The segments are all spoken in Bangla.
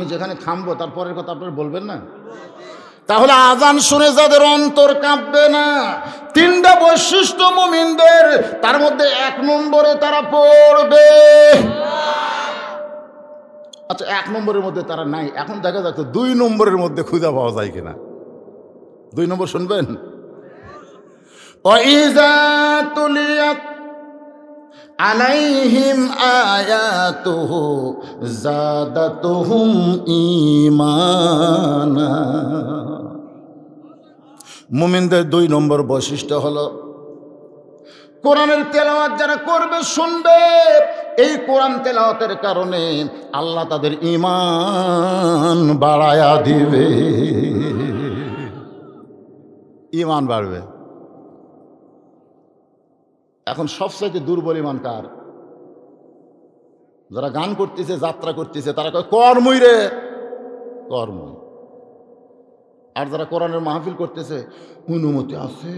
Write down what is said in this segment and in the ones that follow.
আমি যেখানে থামবো তারপরের কথা আপনারা বলবেন না? তাহলে আজান শুনে যাদের অন্তর কাঁপবে না, তিনটা বৈশিষ্ট্য মুমিনদের, তার মধ্যে 1 নম্বরে তারা পড়বে। আচ্ছা 1 নম্বরের মধ্যে তারা নাই, এখন দেখা যাচ্ছে 2 নম্বরের মধ্যে খুঁজে পাওয়া যায় কিনা। 2 নম্বর শুনবেন, ওয়াইযা তুলিয়াত আলাইহিম আয়াতুহু যাদাতুহুম ঈমানা। মুমিনদের 2 নম্বর বৈশিষ্ট্য হলো কোরআনের তেলাওয়াত যারা করবে, শুনবে, এই কোরআন তেলাওয়াতের কারণে আল্লাহ তাদের ঈমান বাড়ায়া দিবে, ঈমান বাড়বে। এখন সবচেয়ে দুর্বল ঈমান কার? যারা গান করতেছে, যাত্রা করতেছে, তারা কয় কর্মই রে, কর্মই। আর যারা কোরআনের মাহফিল করতেছে, অনুমতি আছে।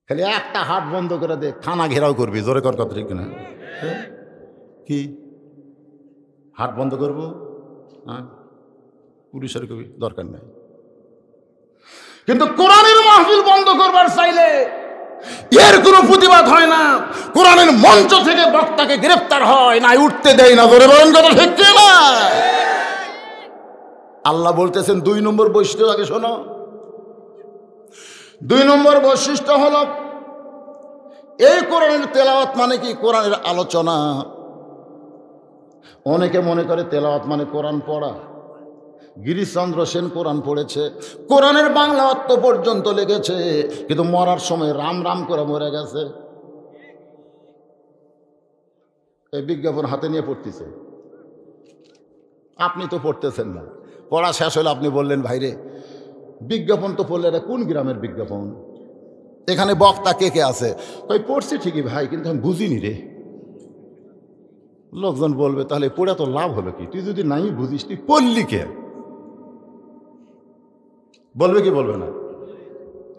খালি একটা হাট বন্ধ করে দে, থানা ঘেরাও করবি, জোরে কর কথা ঠিক না? কি হাট বন্ধ করবো? হ্যাঁ, পুলিশের কবি দরকার নেই। কিন্তু কোরআনের মাহফিল বন্ধ করবার চাইলে এর কোনো প্রতিবাদ হয় না, কোরআনের মঞ্চ থেকে বক্তাকে গ্রেফতার হয় না, উঠতে দেয় না, জোরে বলেন কথা ঠিক না? আল্লাহ বলতেছেন 2 নম্বর বৈশিষ্ট্য আগে শোনো। 2 নম্বর বৈশিষ্ট্য হলো এই কোরআনের তেলাওয়াত মানে কি? কোরআনের আলোচনা। অনেকে মনে করে তেলাওয়াত মানে কোরআন পড়া। গিরিশচন্দ্র সেন কোরআন পড়েছে, কোরআনের বাংলা অর্থ পর্যন্ত লেগেছে, কিন্তু মরার সময় রাম রাম করে মরে গেছে। এই বিজ্ঞাপন হাতে নিয়ে পড়তেছে, আপনি তো পড়তেছেন না। পড়া শেষ হলে আপনি বললেন, ভাইরে বিজ্ঞাপন তো পড়লে এটা কোন গ্রামের বিজ্ঞাপন? এখানে বক্তা কে কে আছে? তাই পড়ছি ঠিকই ভাই, কিন্তু আমি বুঝিনি রে। লোকজন বলবে, তাহলে পড়ে তো লাভ হলো কি? তুই যদি নাই বুঝিস, তুই পড়লি কে? বলবে কি বলবে না?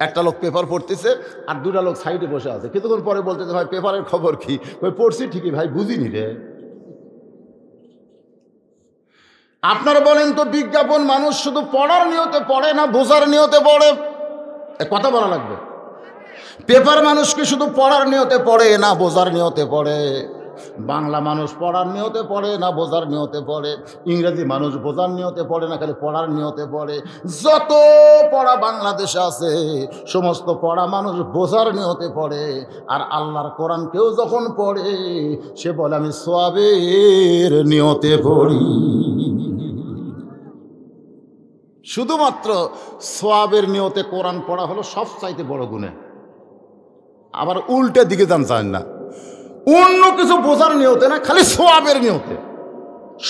একটা লোক পেপার পড়তেছে আর 2টা লোক সাইডে বসে আছে, কিছুক্ষণ পরে বলতেছে, ভাই পেপারের খবর কি? ওই পড়ছি ঠিকই ভাই, বুঝিনি রে। আপনারা বলেন তো, বিজ্ঞাপন মানুষ শুধু পড়ার নিয়তে পড়ে না বোঝার নিয়তে পড়ে? কথা বলা লাগবে। পেপার মানুষ কি শুধু পড়ার নিয়তে পড়ে না বোঝার নিয়তে পড়ে? বাংলা মানুষ পড়ার নিয়তে পড়ে না বোঝার নিয়তে পড়ে? ইংরেজি মানুষ বোঝার নিয়তে পড়ে না খালি পড়ার নিয়তে পড়ে? যত পড়া বাংলাদেশে আছে সমস্ত পড়া মানুষ বোঝার নিয়তে পড়ে। আর আল্লাহর কোরআন কেউ যখন পড়ে সে বলে আমি সওয়াবের নিয়তে পড়ি। শুধুমাত্র সওয়াবের নিয়তে কোরআন পড়া হলো সবচাইতে বড় গুনাহ। আবার উল্টা দিকে যান চান না, অন্য কিছু বোঝার নিয়তে না, খালি সওয়াবের নিয়তে,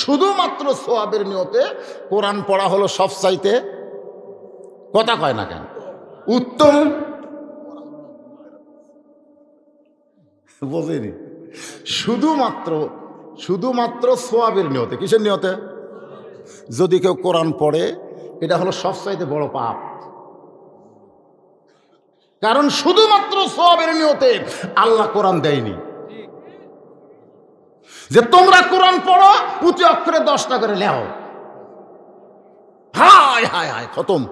শুধুমাত্র সওয়াবের নিয়তে কোরআন পড়া হলো সবচাইতে, কথা কয় না কেন, উত্তম। বোঝেনি? শুধুমাত্র সওয়াবের নিয়তে। কিসের নিয়তে? যদি কেউ কোরআন পড়ে এটা হলো সবচাইতে বড় পাপ, কারণ শুধুমাত্র সওয়াবের নিয়তে আল্লাহ কোরআন দেয়নি যে তোমরা কোরআন পড়ো প্রতি অক্ষরে 10টা করে লেও। হায় হায় হায়, খতম।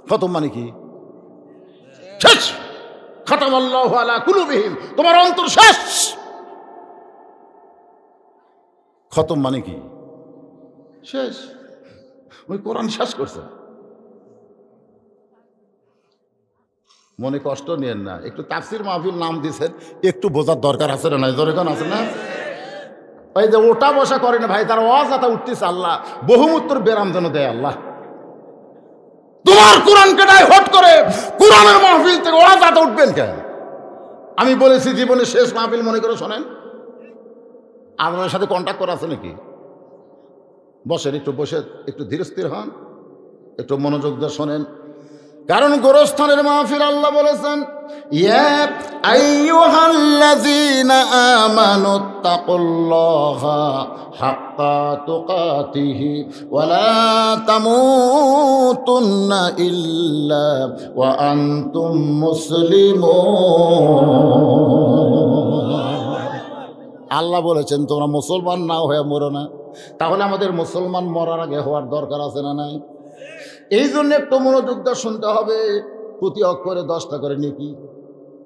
খতম মানে কি? শেষ। খাতামাল্লাহু আলা কুলুবিহিম, তোমার অন্তর শেষ। খতম মানে কি? শেষ। ওই কোরআন শেষ করছে। মনে কষ্ট নিয়েন না, একটু তাফসির মাহফিল নাম দিয়েছেন, একটু বোঝার দরকার আছে না? নাই দরকার আছে না? ওই যে ওটা বসা করে না ভাই, তার ওয়াজ উঠতেছে, আল্লাহ বহুমূত্র বেরাম যেন দেয় আল্লাহ। তোমার কোরআন কেটায় হট করে কোরআনের মাহফিল থেকে ওয়াজ উঠবেন কেন? আমি বলেছি জীবনের শেষ মাহফিল মনে করে শোনেন। আপনার সাথে কন্ট্যাক্ট করা আছে নাকি? বসেন, একটু বসে একটু ধীর স্থির হন, একটু মনোযোগ দিয়ে শোনেন, কারণ গোরস্থানের মাহফিল। আল্লাহ বলেছেন, ইয়া আইয়ুহাল্লাযীনা আমানুত্তাকুল্লাহা হাক্কা তুকাতিহি ওয়া লা তামুতুন্না ইল্লা ওয়া আনতুম মুসলিমুন। আল্লাহ বলেছেন তোমরা মুসলমান না হয়ে মরো না। তাহলে আমাদের মুসলমান মরার আগে হওয়ার দরকার আছে না নাই? এই জন্য একটু মনোযোগ দিয়ে শুনতে হবে। প্রতি অক্ষরে 10টা করে নেকি।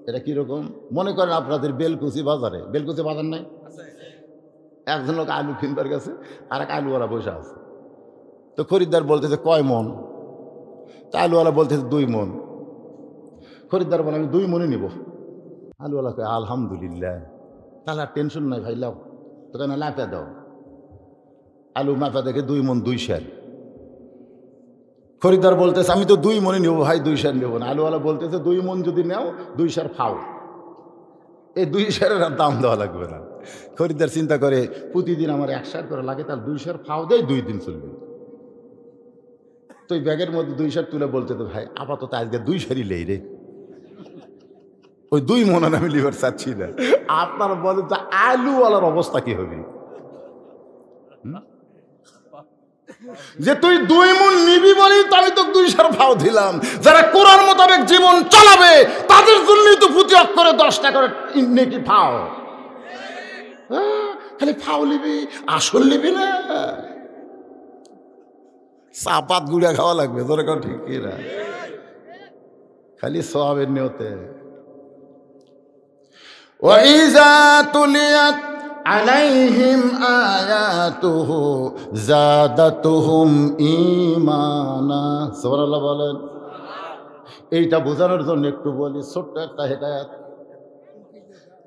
এটা কীরকম মনে করেন আপনাদের বেলকুচি বাজারে, বেলকুচি বাজার নাই, একজন লোক আলু কিনবার গেছে, আর এক আলুওয়ালা বসে আছে। তো খরিদ্দার বলতেছে কয় মন? তা আলুওয়ালা বলতেছে 2 মন। খরিদ্দার বলে আমি 2 মনই নিব। আলুওয়ালা কয় আলহামদুলিল্লাহ, তাহলে আর টেনশন নাই ভাই, লাও তো কেন লাফা দাও। আলু মাপা দেখে 2 মন 2 সের। খরিদ্দার বলতেছে আমি তো 2 মনই নেবো ভাই, 2 সের নেবো না। আলুওয়ালা বলতেছে 2 মন যদি নেও 2 সের খাও, এই 2 সেরের আর দাম দেওয়া লাগবে না। খরিদ্দার চিন্তা করে প্রতিদিন আমার 1 সের করে লাগে, তার 2 সের ফাও দেয়, 2 দিন চলবে। তো ওই ব্যাগের মধ্যে 2 সের তুলে বলতে তো ভাই আপাতত আজকে 2 সেরই লেই রে, ওই 2 মন আমি লিভার চাচ্ছি না। আপনার বলেন তো আলুওয়ালার অবস্থা কি হবে? যে তুই 2 মন নিবি বলি তো আমি তো 2 সের ফাও দিলাম। যারা কোরআন মোতাবেক জীবন চালাবে তাদের জন্যই তো প্রতি অক্ষরে 10টা করে নেকি ফাও। খালি ফাও লিবি, আসল লিবি না। চাপাত গুড়া খাওয়া লাগবে, তোর কেউ ঠিক কিনা? খালি সওয়াবের নিয়তে। ওয়াইজা তুলিয়াত আলাইহিম আয়াতুহু যাদাতুহুম ঈমানা। সুবহানাল্লাহ বলেন। এইটা বোঝানোর জন্য একটু বলি ছোট্ট একটা হেদায়েত।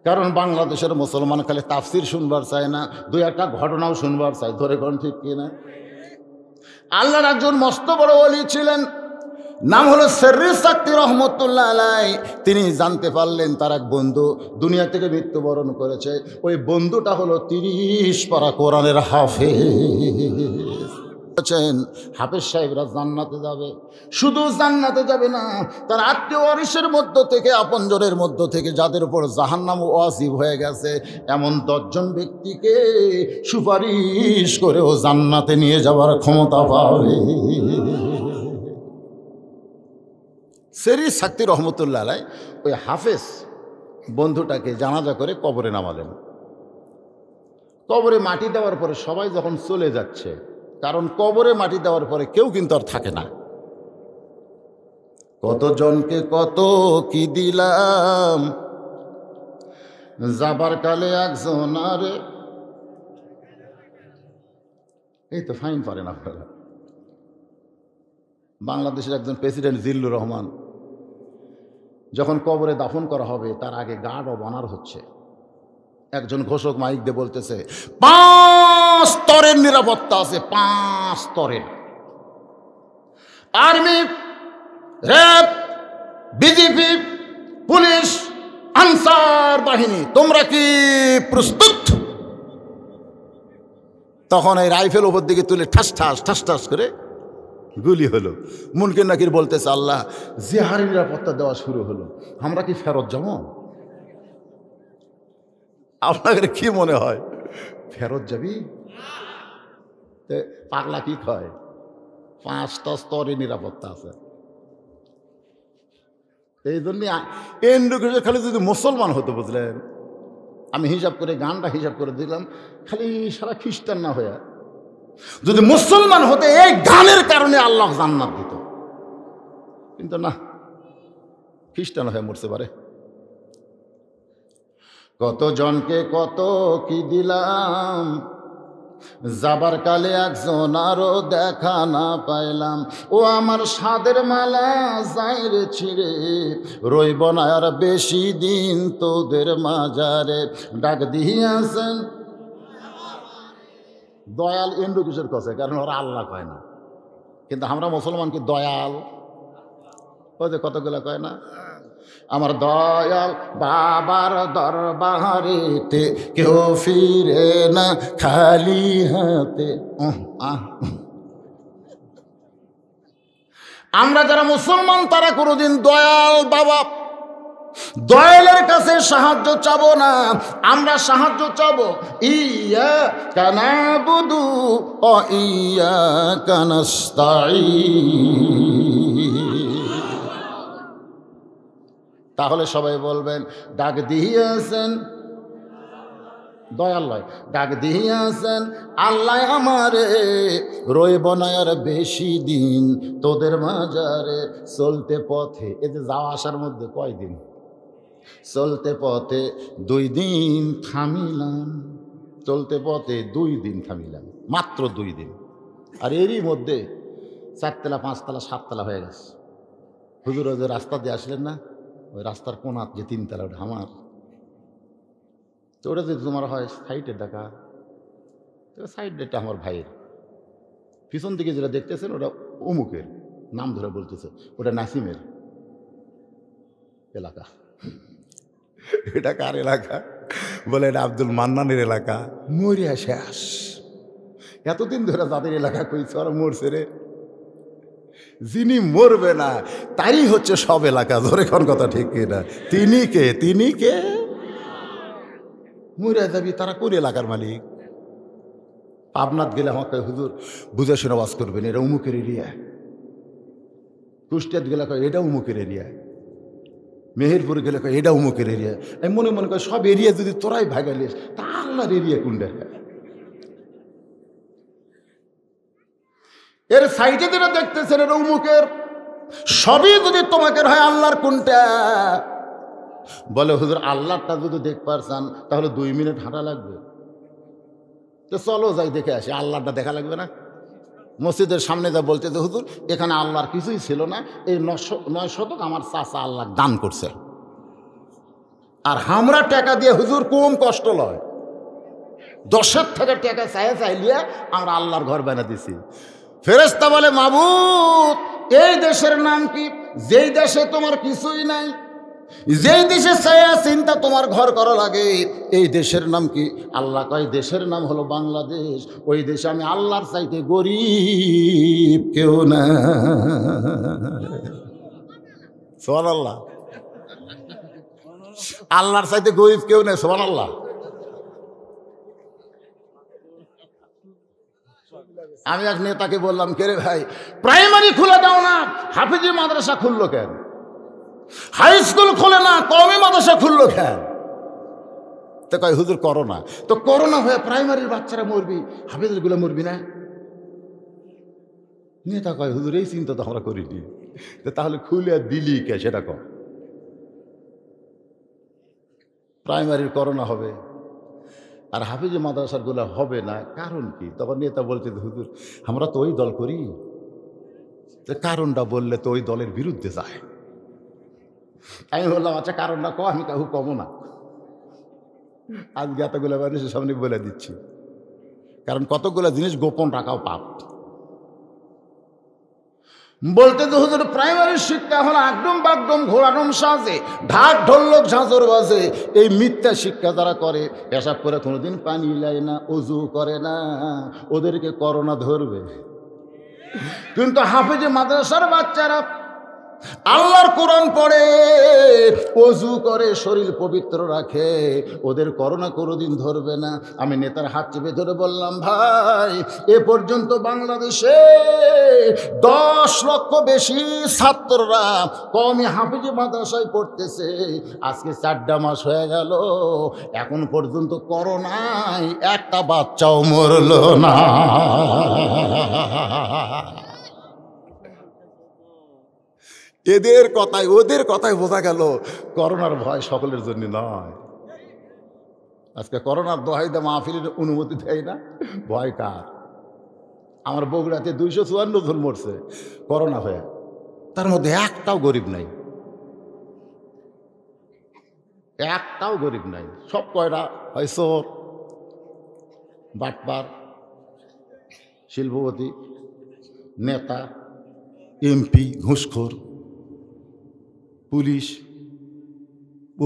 কারণ বাংলাদেশের মুসলমান খালি তাফসির শুনবার চায় না, 2-1টা ঘটনাও শুনবার চায়, ধরে কোন ঠিক কিনা? আল্লাহর একজন মস্ত বড় ওলি ছিলেন, নাম হলো সেররি সাক্তি রহমতুল্লাহ আলাই। তিনি জানতে পারলেন তার এক বন্ধু দুনিয়া থেকে মৃত্যুবরণ করেছে। ওই বন্ধুটা হলো 30 পারা কোরআনের হাফেজ। হাফেজ সাহেবরা জান্নাতে যাবে, শুধু জান্নাতে যাবে না, তার আত্মীয় ওয়ারিসের মধ্য থেকে, আপনজনের মধ্য থেকে যাদের উপর জাহান্নাম ওয়াজিব হয়ে গেছে এমন 10 জন ব্যক্তিকে সুপারিশ করেও জান্নাতে নিয়ে যাওয়ার ক্ষমতা পাবে। সেররি সাক্তি রহমতুল্লাহ আলাই ওই হাফেজ বন্ধুটাকে জানাজা করে কবরে নামালেন। কবরে মাটি দেওয়ার পরে সবাই যখন চলে যাচ্ছে, কারণ কবরে মাটি দেওয়ার পরে কেউ কিন্তু আর থাকে না। কতজনকে কত কি দিলাম, যাবার কালে একজন আরে, এই তো ফাইন পারেন আপনারা। বাংলাদেশের একজন প্রেসিডেন্ট জিল্লুর রহমান যখন কবরে দাফন করা হবে তার আগে গার্ড অব অনার হচ্ছে। একজন ঘোষক মাইক দিয়ে বলতেছে 5 স্তরের নিরাপত্তা আছে, 5 স্তরের। Army, RAB, BGP, police, Ansar বাহিনী, তোমরা কি প্রস্তুত? তখন এই রাইফেল ওপর দিকে তুলে ঠাস ঠাস ঠাস ঠাস করে গুলি হলো। মুনকির নাকির বলতেছে আল্লাহ, জিহারি নিরাপত্তা দেওয়া শুরু হলো, আমরা কি ফেরত যাবো? আপনাদের কি মনে হয় ফেরত যাবি? পাগলা কি কয়? 5টা স্তরে নিরাপত্তা আছে। এই জন্য খালি যদি মুসলমান হতো, বুঝলেন, আমি হিসাব করে গানটা হিসাব করে দিলাম, খালি সারা খ্রিস্টান না হয়ে যদি মুসলমান হতে এই গানের কারণে আল্লাহ জান্নাত দিত। কিন্তু না, খ্রিস্টান হয়ে মরতে পারে। কত জনকে কত কি দিলাম, যাবার কালে একজন আরো দেখা না পাইলাম। ও আমার সাদের মালা যাইরে ছিঁড়ে, রইব না আর বেশি দিন তোদের মাজারে। ডাক দিয়াছেন দয়াল এন্ডু কিসের কাছে, কারণ ওরা আল্লাহ কয় না, কিন্তু আমরা মুসলমান কি দয়াল? ওই যে কতগুলো কয় না, আমার দয়াল বাবার দরবারেতে কেউ ফিরে না খালি হাতে। আমরা যারা মুসলমান তারা কোনোদিন দয়াল বাবা দয়ালের কাছে সাহায্য চাবো না, আমরা সাহায্য চাবো ইয়াকা নাবুদু ওয়া ইয়াকা নাস্তাঈন। তাহলে সবাই বলবেন ডাক দিয়েছেন দয়াল্লাহ ডাক দিয়াছেন আল্লাহ আমারে রইব না আর বেশি দিন তোদের মাজারে চলতে পথে। এই যে যাওয়া আসার মধ্যে কয়দিন? চলতে পথে 2 দিন থামিলাম, চলতে পথে 2 দিন থামিলাম, মাত্র 2 দিন। আর এরই মধ্যে 4 তলা 5 তলা 7 তলা হয়ে গেছে। হুজুর যে রাস্তা দিয়ে আসলেন না, ওই রাস্তার কোনাত যে 3 তলা ওটা আমার। তো ওটা যদি তোমার হয় সাইডের দেখা, সাইড এটা আমার ভাইয়ের। পিছন দিকে যেটা দেখতেছেন ওটা অমুকের, নাম ধরে বলতেছে, ওটা নাসিমের এলাকা। এটা কার এলাকা? বলে এটা আব্দুল মান্নানের এলাকা। মরিয়া শেষ। এতদিন ধরে যাদের এলাকা কইছে ওরা মরছে রে। যিনি মরবে না তারই হচ্ছে সব এলাকা। ধরে কোন কথা ঠিক কিনা? তিনি কে? তিনি কে? মরিয়া যাবি, তারা কোন এলাকার মালিক? পাবনাথ গেলে আমাকে হুজুর বুঝে শুনে বাস করবেন, এটা উমুকের এরিয়া। কুষ্টিয়াত গেলে এটা উমুকের এরিয়া। মেহেরপুর গেলে এটা উমুকের এরিয়া। আমি মনে মনে করি সব এরিয়া যদি তোরাই ভাগালিস তা আল্লাহর এরিয়া কোনটা? এর সাইডে যেটা দেখতেছেন এটা উমুকের। সবই যদি তোমাকে হয় আল্লাহর কোনটা? বলে হুজুর আল্লাহটা যদি দেখতে পারছেন তাহলে 2 মিনিট হাঁটা লাগবে। তো চলো যাই দেখে আসি, আল্লাহটা দেখা লাগবে না? মসজিদের সামনে যা বলতে যে হুজুর এখানে আল্লাহর কিছুই ছিল না, এই 9 শতক আমার চাচা আল্লাহ দান করছে। আর আমরা টাকা দিয়ে হুজুর কম কষ্ট লয়, 10 থেকে টাকা চাইলিয়া আমরা আল্লাহর ঘর বানা দিছি। ফেরেশতা বলে মাবুদ এই দেশের নাম কি? যেই দেশে তোমার কিছুই নাই, যেই দেশে ছায়া চিন্তা তোমার ঘর করা লাগে, এই দেশের নাম কি? আল্লাহ কয় দেশের নাম হলো বাংলাদেশ। ওই দেশে আমি আল্লাহর চাইতে গরিব কেউ না। সুবহানাল্লাহ। আল্লাহর চাইতে গরিব কেউ নেই। সুবহানাল্লাহ। আমি এক নেতাকে বললাম, কে রে ভাই প্রাইমারি খুলে দাও না, হাফিজি মাদ্রাসা খুললো কেন? হাই স্কুল খোলে না, কওমি মাদ্রাসা খুললো কেন? তো কয় হুজুর করোনা। তো করোনা হয়ে প্রাইমারির বাচ্চারা মরবি, হাফিজের গুলো মরবি না? নেতা কয় হুজুর এই চিন্তা তো আমরা করিনি। তাহলে খুলে দিলি কে সেটা কর। প্রাইমারির করোনা হবে আর হাফিজে মাদ্রাসার গুলা হবে না, কারণ কি? তখন নেতা বলছে হুজুর আমরা তো ওই দল করি। কারণটা বললে তো ওই দলের বিরুদ্ধে যায়। আমি বললাম আচ্ছা কারণটা কো, আমি কাহু কমো না। আজকে এতগুলো মানুষের সামনে বলে দিচ্ছি, কারণ কতগুলো জিনিস গোপন রাখাও পাপ। বলতে তো হুজুর প্রাইমারি শিক্ষা হলো একদম বাগডম ঘোরাডম সাজে, ঢাক ঢোলক ঝাঁঝর বাজে। এই মিথ্যা শিক্ষা যারা করে, পেশাব করে কোনোদিন পানি লাই না, অজু করে না, ওদেরকে করোনা ধরবে। কিন্তু হাফেজে মাদ্রাসার বাচ্চারা আল্লাহর কোরআন পড়ে, ওযু করে, শরীর পবিত্র রাখে, ওদের করোনা কোনোদিন ধরবে না। আমি নেতার হাত চেপে ধরে বললাম ভাই এ পর্যন্ত বাংলাদেশে 10 লক্ষ বেশি ছাত্ররা কওমি হাফেজি মাদ্রাসায় পড়তেছে। আজকে 4টা মাস হয়ে গেল, এখন পর্যন্ত করোনায় একটা বাচ্চাও মরল না। এদের কথায় ওদের কথায় বোঝা গেল করোনার ভয় সকলের জন্য নয়। আজকে করোনার দোহাইদা মাহফিলের অনুমতি দেয় না, ভয় কার? আমার বগুড়াতে 254 জন মরছে করোনা হয়ে, তার মধ্যে একটাও গরিব নাই, একটাও গরিব নাই। সব কয়টা হয় চোর, বাটপার, শিল্পপতি, নেতা, এমপি, ঘুষখোর, পুলিশ,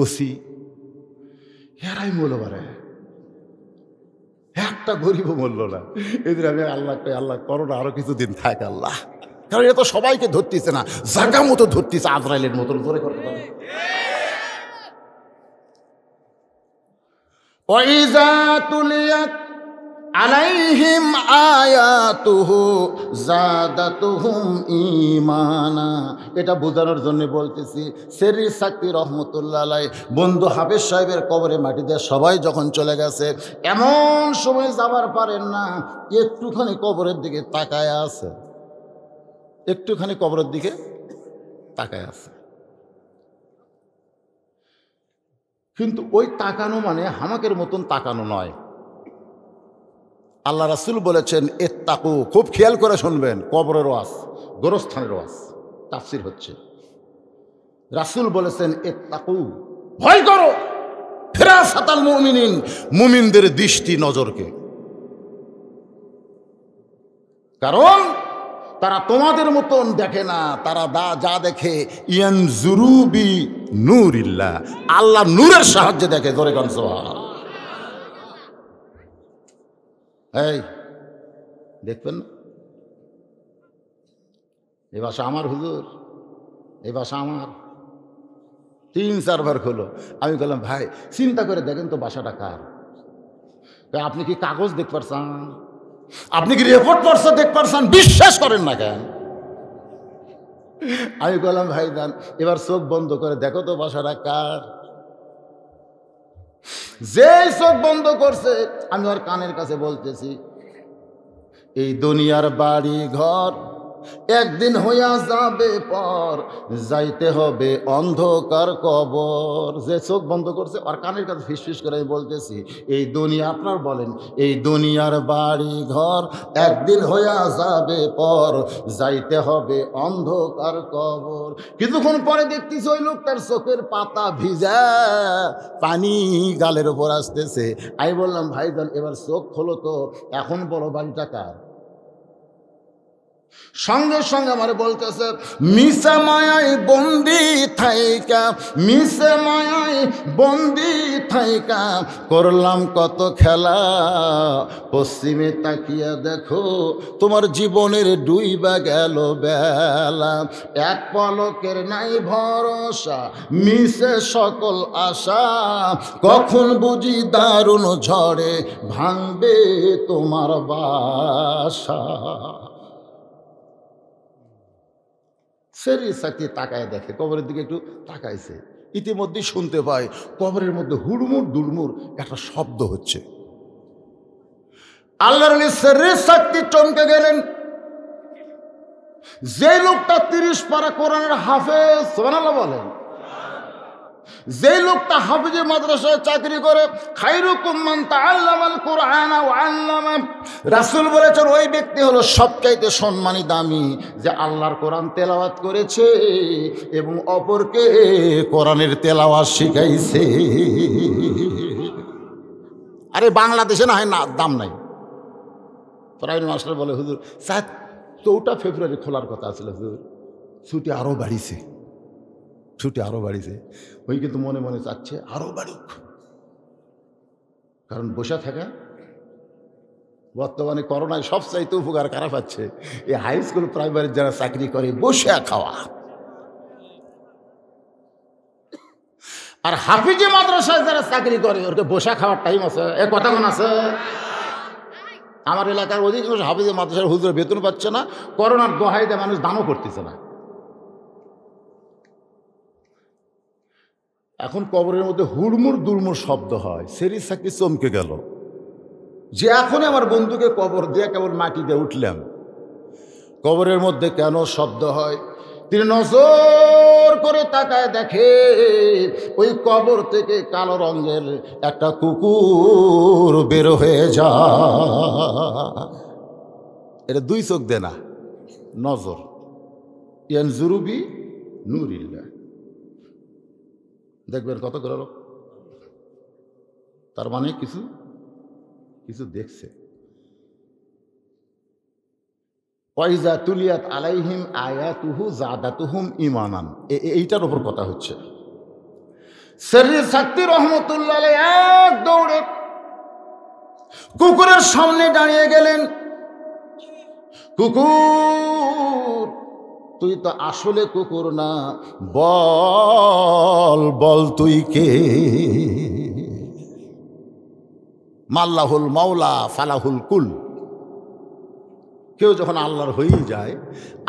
ওসি, এরাই মূল্যবারে, একটা গরিবও মূল্য না। এদের আমি আল্লাহ করোনা আরো কিছুদিন থাক আল্লাহ, কারণ এটা তো সবাইকে ধরতেছে না, জাগা মতো ধরতেছে, আজরাইলের মতন ধরে করতে পারে। وَإِذَا تُلِيَتْ আলাইহিম আয়াতুহু জাদাতুহুম ঈমানা। এটা বোঝানোর জন্য বলতেছি, সেরি সাক্তি রহমতুল্লাহ আলাই বন্ধু হাফেজ সাহেবের কবরে মাটি দিয়ে সবাই যখন চলে গেছে, এমন সময় যাবার পারেন না, একটুখানি কবরের দিকে তাকায় আছে, একটুখানি কবরের দিকে তাকায় আছে। কিন্তু ওই তাকানো মানে হামাকের মতন তাকানো নয়। আল্লাহ রাসূল বলেছেন ইত্তাকু, খুব খেয়াল করে শুনবেন, কবরের ওয়াজ, গোরস্থানের ওয়াজ তাফসীর হচ্ছে। রাসূল বলেছেন ইত্তাকু, ভয় করো, ফিরাসাতাল মুমিনিন, মুমিনদের দৃষ্টি নজরকে। কারণ তারা তোমাদের মতন দেখে না, তারা যা দেখে ইয়ানজুরু বি নূরিল্লাহ, আল্লাহ নূরের সাহায্যে দেখে। জোরে কোন সুবহানাল্লাহ। এই দেখবেন না, এই বাসা আমার হুজুর, এই বাসা আমার, 3-4 বার খোলো। আমি বললাম ভাই চিন্তা করে দেখেন তো বাসাটা কার। আপনি কি কাগজ দেখতে পারছেন? আপনি কি রিপোর্ট পড়ছে দেখতে পারছেন? বিশ্বাস করেন না কেন? আমি বললাম ভাই দান এবার চোখ বন্ধ করে দেখো তো বাসাটা কার। যে চোখ বন্ধ করছে আমি ওর কানের কাছে বলতেছি, এই দুনিয়ার বাড়ি ঘর একদিন হইয়া যাবে পর, যাইতে হবে অন্ধকার কবর। যে চোখ বন্ধ করছে ওর কানের কাছে ফিসফিস করে আমি বলতেছি, এই দুনিয়া, আপনার বলেন, এই দুনিয়ার বাড়ি ঘর একদিন হইয়া যাবে পর, যাইতে হবে অন্ধকার কবর। কিছুক্ষণ পরে দেখতেছি ওই লোকটার চোখের পাতা ভিজা, পানি গালের উপর আসতেছে। আমি বললাম ভাইজান এবার চোখ খোলো তো, এখন বড় বাড়িটা কার। সঙ্গে সঙ্গে আমার বলতেছে, মিশা মায়ায় বন্দি থাইকা, মিশে মায়ায় বন্দি থাইকা করলাম কত খেলা, পশ্চিমে তাকিয়া দেখো তোমার জীবনের ডুইবা গেল বেলা, এক পলকের নাই ভরসা, মিশে সকল আশা, কখন বুঝি দারুণ ঝড়ে ভাঙবে তোমার বাসা। সেরি সাথে তাকায় দেখে, কবরের দিকে একটু তাকাইছে, ইতিমধ্যেই শুনতে পায় কবরের মধ্যে হুড়মুড় দুড়মুড় একটা শব্দ হচ্ছে। আল্লাহর সেরি শক্তি চমকে গেলেন। যে লোকটা 30 পারা কোরআনের হাফেজ, সুবহানাল্লাহ বলেন, যে লোকটা হাফিজে মাদ্রাসায় চাকরি করে, খায়রুকুম মান তাআল্লামাল কুরআনা ওয়া আল্লামা, রাসূল বলেছেন ওই ব্যক্তি হলো সবচাইতে সম্মানী দামি, যে আল্লাহর কোরআন তেলাওয়াত করেছে এবং অপরকে কোরআনের তেলাওয়াত শিখাইছে। আরে বাংলাদেশে না হয় না, দাম নাই। প্রাইভেট মাস্টার বলে হুজুর 4 ফেব্রুয়ারি খোলার কথা ছিল হুজুর, ছুটি আরও বাড়িছে, ছুটি আরও বাড়িছে। ওই কিন্তু মনে মনে চাচ্ছে আরও বাড়ুক, কারণ বসে থাকা বর্তমানে করোনায় সবচাইতে উপকার কারা পাচ্ছে, এই হাই স্কুল প্রাইমারি যারা চাকরি করে বসে খাওয়া। আর হাফিজে মাদ্রাসায় যারা চাকরি করে ওকে বসে খাওয়ার টাইম আছে, এ কথা কোন আছে? আমার এলাকার অধিকাংশ হাফিজে মাদ্রাসার হুজুর বেতন পাচ্ছে না, করোনার দোহাইতে মানুষ দানও করতেছে না। এখন কবরের মধ্যে হুড়মুড় দুড়মুড় শব্দ হয়, সেরি সাকি চমকে গেল যে এখনই আমার বন্ধুকে কবর দিয়ে কেবল মাটি দিয়ে উঠলাম, কবরের মধ্যে কেন শব্দ হয়। তিনি নজর করে তাকায় দেখে ওই কবর থেকে কালো রঙের একটা কুকুর বের হয়ে যায়। এটা 2 চোখ দে না, নজর, ইয়ানজুরু বি নূরিল্লাহ। দেখবেন কত করে লোক, তার মানে কিছু কিছু দেখছে। ওয়াইজা তুলিয়াত আলাইহিম আয়াতুহু জাদাতুহুম ঈমানান, এইটার উপর কথা হচ্ছে। সেরি সাক্তি রহমতুল্লাহ আলাইহি এক দৌড়ে কুকুরের সামনে দাঁড়িয়ে গেলেন। কুকুর, তুই তো আসলে কুকুর না, বল বল তুই কে? মাল্লাহুল মাওলা ফালাহুল কুল। কেউ যখন আল্লাহর হয়েই যায়,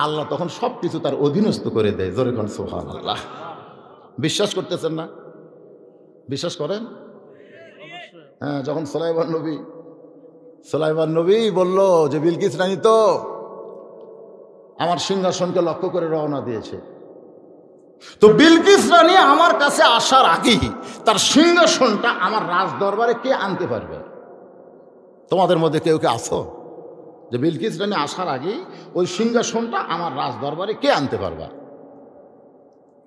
আল্লাহ তখন সব কিছু তার অধীনস্থ করে দেয়। জোরে কোন সুবহানাল্লাহ। বিশ্বাস করতেছেন না? বিশ্বাস করেন? হ্যাঁ, যখন সুলাইমান নবী বলল যে বিলকিস রানী তো আমার সিংহাসনকে লক্ষ্য করে রওনা দিয়েছে, তো বিলকিস রানী আমার কাছে আসার আগেই তার সিংহাসনটা আমার রাজ দরবারে কে আনতে পারবে? তোমাদের মধ্যে কেউ কে আছো যে বিলকিস রানী আসার আগেই ওই সিংহাসনটা আমার রাজ দরবারে কে আনতে পারবা?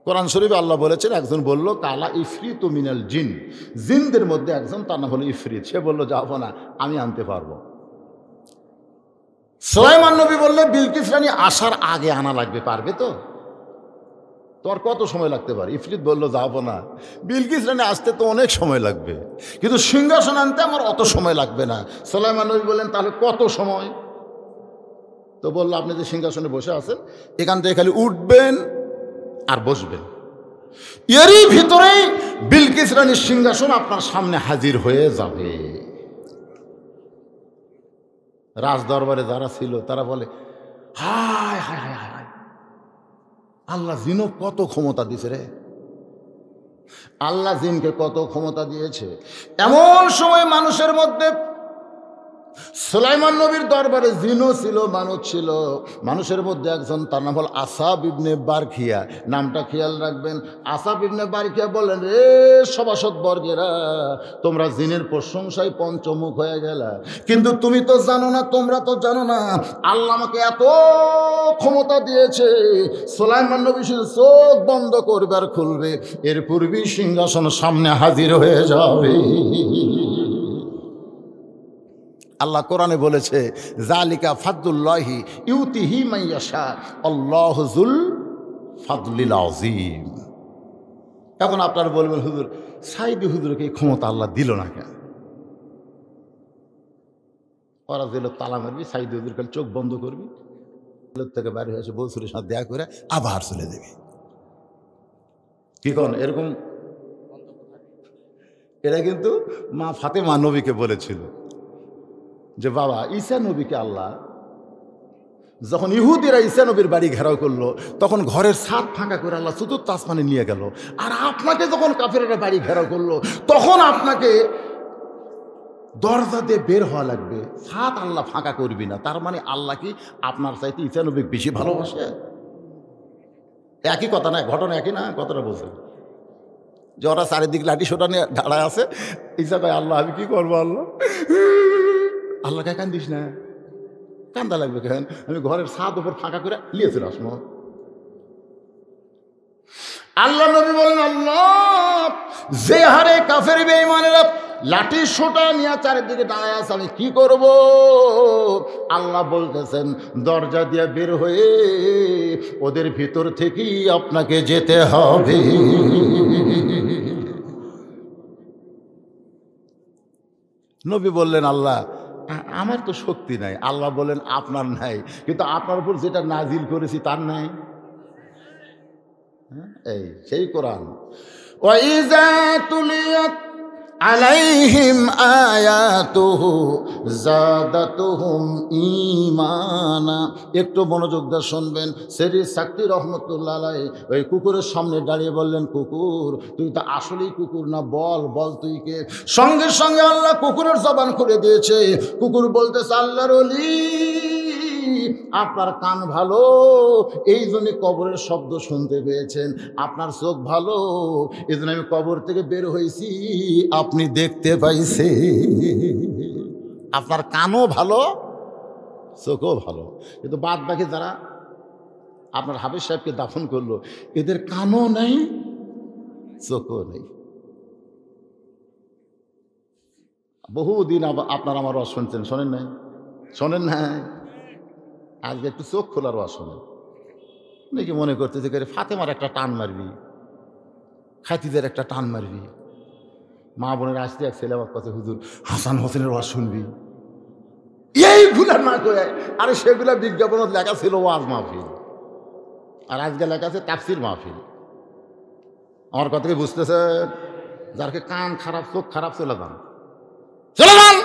কোরআন শরীফে আল্লাহ বলেছেন, একজন বলল কালা ইফরিত মিনাল জিন, জিনদের মধ্যে একজন, তার নাম হলো ইফরিত, সে বলল যাবো না, আমি আনতে পারবো। সুলাইমান নবী বললে বিলকিস রানী আসার আগে আনা লাগবে, পারবে তো? তোমার কত সময় লাগতে পারে? ইফরিত বলল যাবো না, বিলকিস রানী আসতে তো অনেক সময় লাগবে, কিন্তু সিংহাসন আনতে আমার অত সময় লাগবে না। সুলাইমান নবী বললেন তাহলে কত সময়? তো বললো আপনি যে সিংহাসনে বসে আছেন, এখান থেকে খালি উঠবেন আর বসবেন, এরই ভিতরেই বিলকিস রানীর সিংহাসন আপনার সামনে হাজির হয়ে যাবে। রাজ দরবারে যারা ছিল তারা বলে হায় হায় হায় হায়, আল্লাহ জিনও কত ক্ষমতা দিয়েছে রে, আল্লাহ জিনকে কত ক্ষমতা দিয়েছে। এমন সময় মানুষের মধ্যে সুলাইমান নবীর দরবারে জিনও ছিল, মানুষ ছিল। মানুষের মধ্যে একজন, তার নাম হল আসাব ইবনে বারখিয়া, নামটা খেয়াল রাখবেন। আসাব ইবনে বারখিয়া বললেন, রে সভাসদ বর্গেরা, তোমরা জিনের প্রশংসায় পঞ্চমুখ হয়ে গেলা, কিন্তু তুমি তো জানো না, তোমরা তো জানো না আল্লাহ আমাকে এত ক্ষমতা দিয়েছে, সুলাইমান নবী শুধু চোখ বন্ধ করবে আর খুলবে, এর পূর্বেই সিংহাসন সামনে হাজির হয়ে যাবে। আল্লাহ কোরআনে বলেছে, জালিকা ফাদলুল্লাহি ইউতিহি মাইয়াশা আল্লাহু যুল ফাদলিল আযীম। এখন আপনারা বলবেন, হুজুর সাইদি হুজুরকে এই ক্ষমতা আল্লাহ দিল না কেন? ওরা দিল তালা মারবি, সাইদি হুজুর খালি চোখ বন্ধ করবি, থেকে বাইরে হয়ে এসে বৌসুরের সাথে দেখা করে আবার চলে যাবে। কি কোন এরকম? এরা কিন্তু মা ফাতেমা নবীকে বলেছিল যে বাবা, ঈসা নবীকে আল্লাহ যখন ইহুদিরা ঈসা নবীর বাড়ি ঘেরাও করলো, তখন ঘরের ছাদ ফাঁকা করে আল্লাহ চতুর্থ আসমানে নিয়ে গেল, আর আপনাকে যখন কাফেরেরা বাড়ি ঘেরাও করলো, তখন আপনাকে দরজা দিয়ে বের হওয়া লাগবে, ছাদ আল্লাহ ফাঁকা করবি না। তার মানে আল্লাহ কি আপনার চাইতে ঈসা নবী বেশি ভালোবাসে? একই কথা না, ঘটনা একই না, কথাটা বলছে যে ওরা চারিদিকে লাঠি সোটা নিয়ে দাঁড়ায় আছে, ঈসা কয় আল্লাহ আমি কি করবো, আল্লাহ আল্লাহকে কান্দিস না, কান্দা লাগবে কেন, আমি ঘরের ছাদ উপর ফাঁকা করে লিয়েছিল আসমো। আল্লাহ নবী বলেন, আল্লাহ যে হারে কাফের বেঈমানেরা লাঠি সোটা নিয়ে চারিদিকে দাঁড়ায় আছে, আমি কি করব? আল্লাহ বলতেছেন, দরজা দিয়ে বের হয়ে ওদের ভিতর থেকেই আপনাকে যেতে হবে। নবী বললেন, আল্লাহ আমার তো শক্তি নাই। আল্লাহ বলেন, আপনার নাই, কিন্তু আপনার উপর যেটা নাজিল করেছি তার নাই। এই সেই কোরআন, ওয়াইযা তুলিয়াত আলাইহিম আয়াতুহু যাদাতুহুম ঈমানা। একটু মনোযোগ দিয়ে শুনবেন। সেরি সাক্তি রহমতুল্লাহ আলাইহি ওই কুকুরের সামনে দাঁড়িয়ে বললেন, কুকুর তুই তো আসলেই কুকুর না, বল বল তুই কে? সঙ্গে সঙ্গে আল্লাহ কুকুরের জবান খুলে দিয়েছে। কুকুর বলতেছে, আল্লাহর ওলি, আপনার কান ভালো, এই জন্য কবরের শব্দ শুনতে পেয়েছেন, আপনার চোখ ভালো, এই জন্য আমি কবর থেকে বের হয়েছি, আপনি দেখতে পাইছে। আপনার কানও ভালো, চোখও ভালো, কিন্তু বাদ বাকি যারা আপনার হাফেজ সাহেবকে দাফন করলো, এদের কানও নেই, চোখও নেই। বহুদিন আপনার আমার ওয়াজ শুনছেন, শোনেন নাই? শোনেন নাই? আজকে একটু চোখ খোলার ওয়াজ শোনেন। নাকি মনে করতেছে করে ফাতেমার একটা টান মারবি, খাতিদের একটা টান মারবি, মা বোনের আসতে এক ছেলে আমার কাছে, হুজুর হাসান হোসেনের ওয়াজ শুনবি, এইগুলা না করে, আরে সেগুলা বিজ্ঞাপনত লেখা ছিল ওয়াজ মাহফিল, আর আজকে লেখা আছে তাফসির মাহফিল। আমার কথাকে বুঝতেছে? যারকে কান খারাপ, চোখ খারাপ, চলে যান। চলে যান।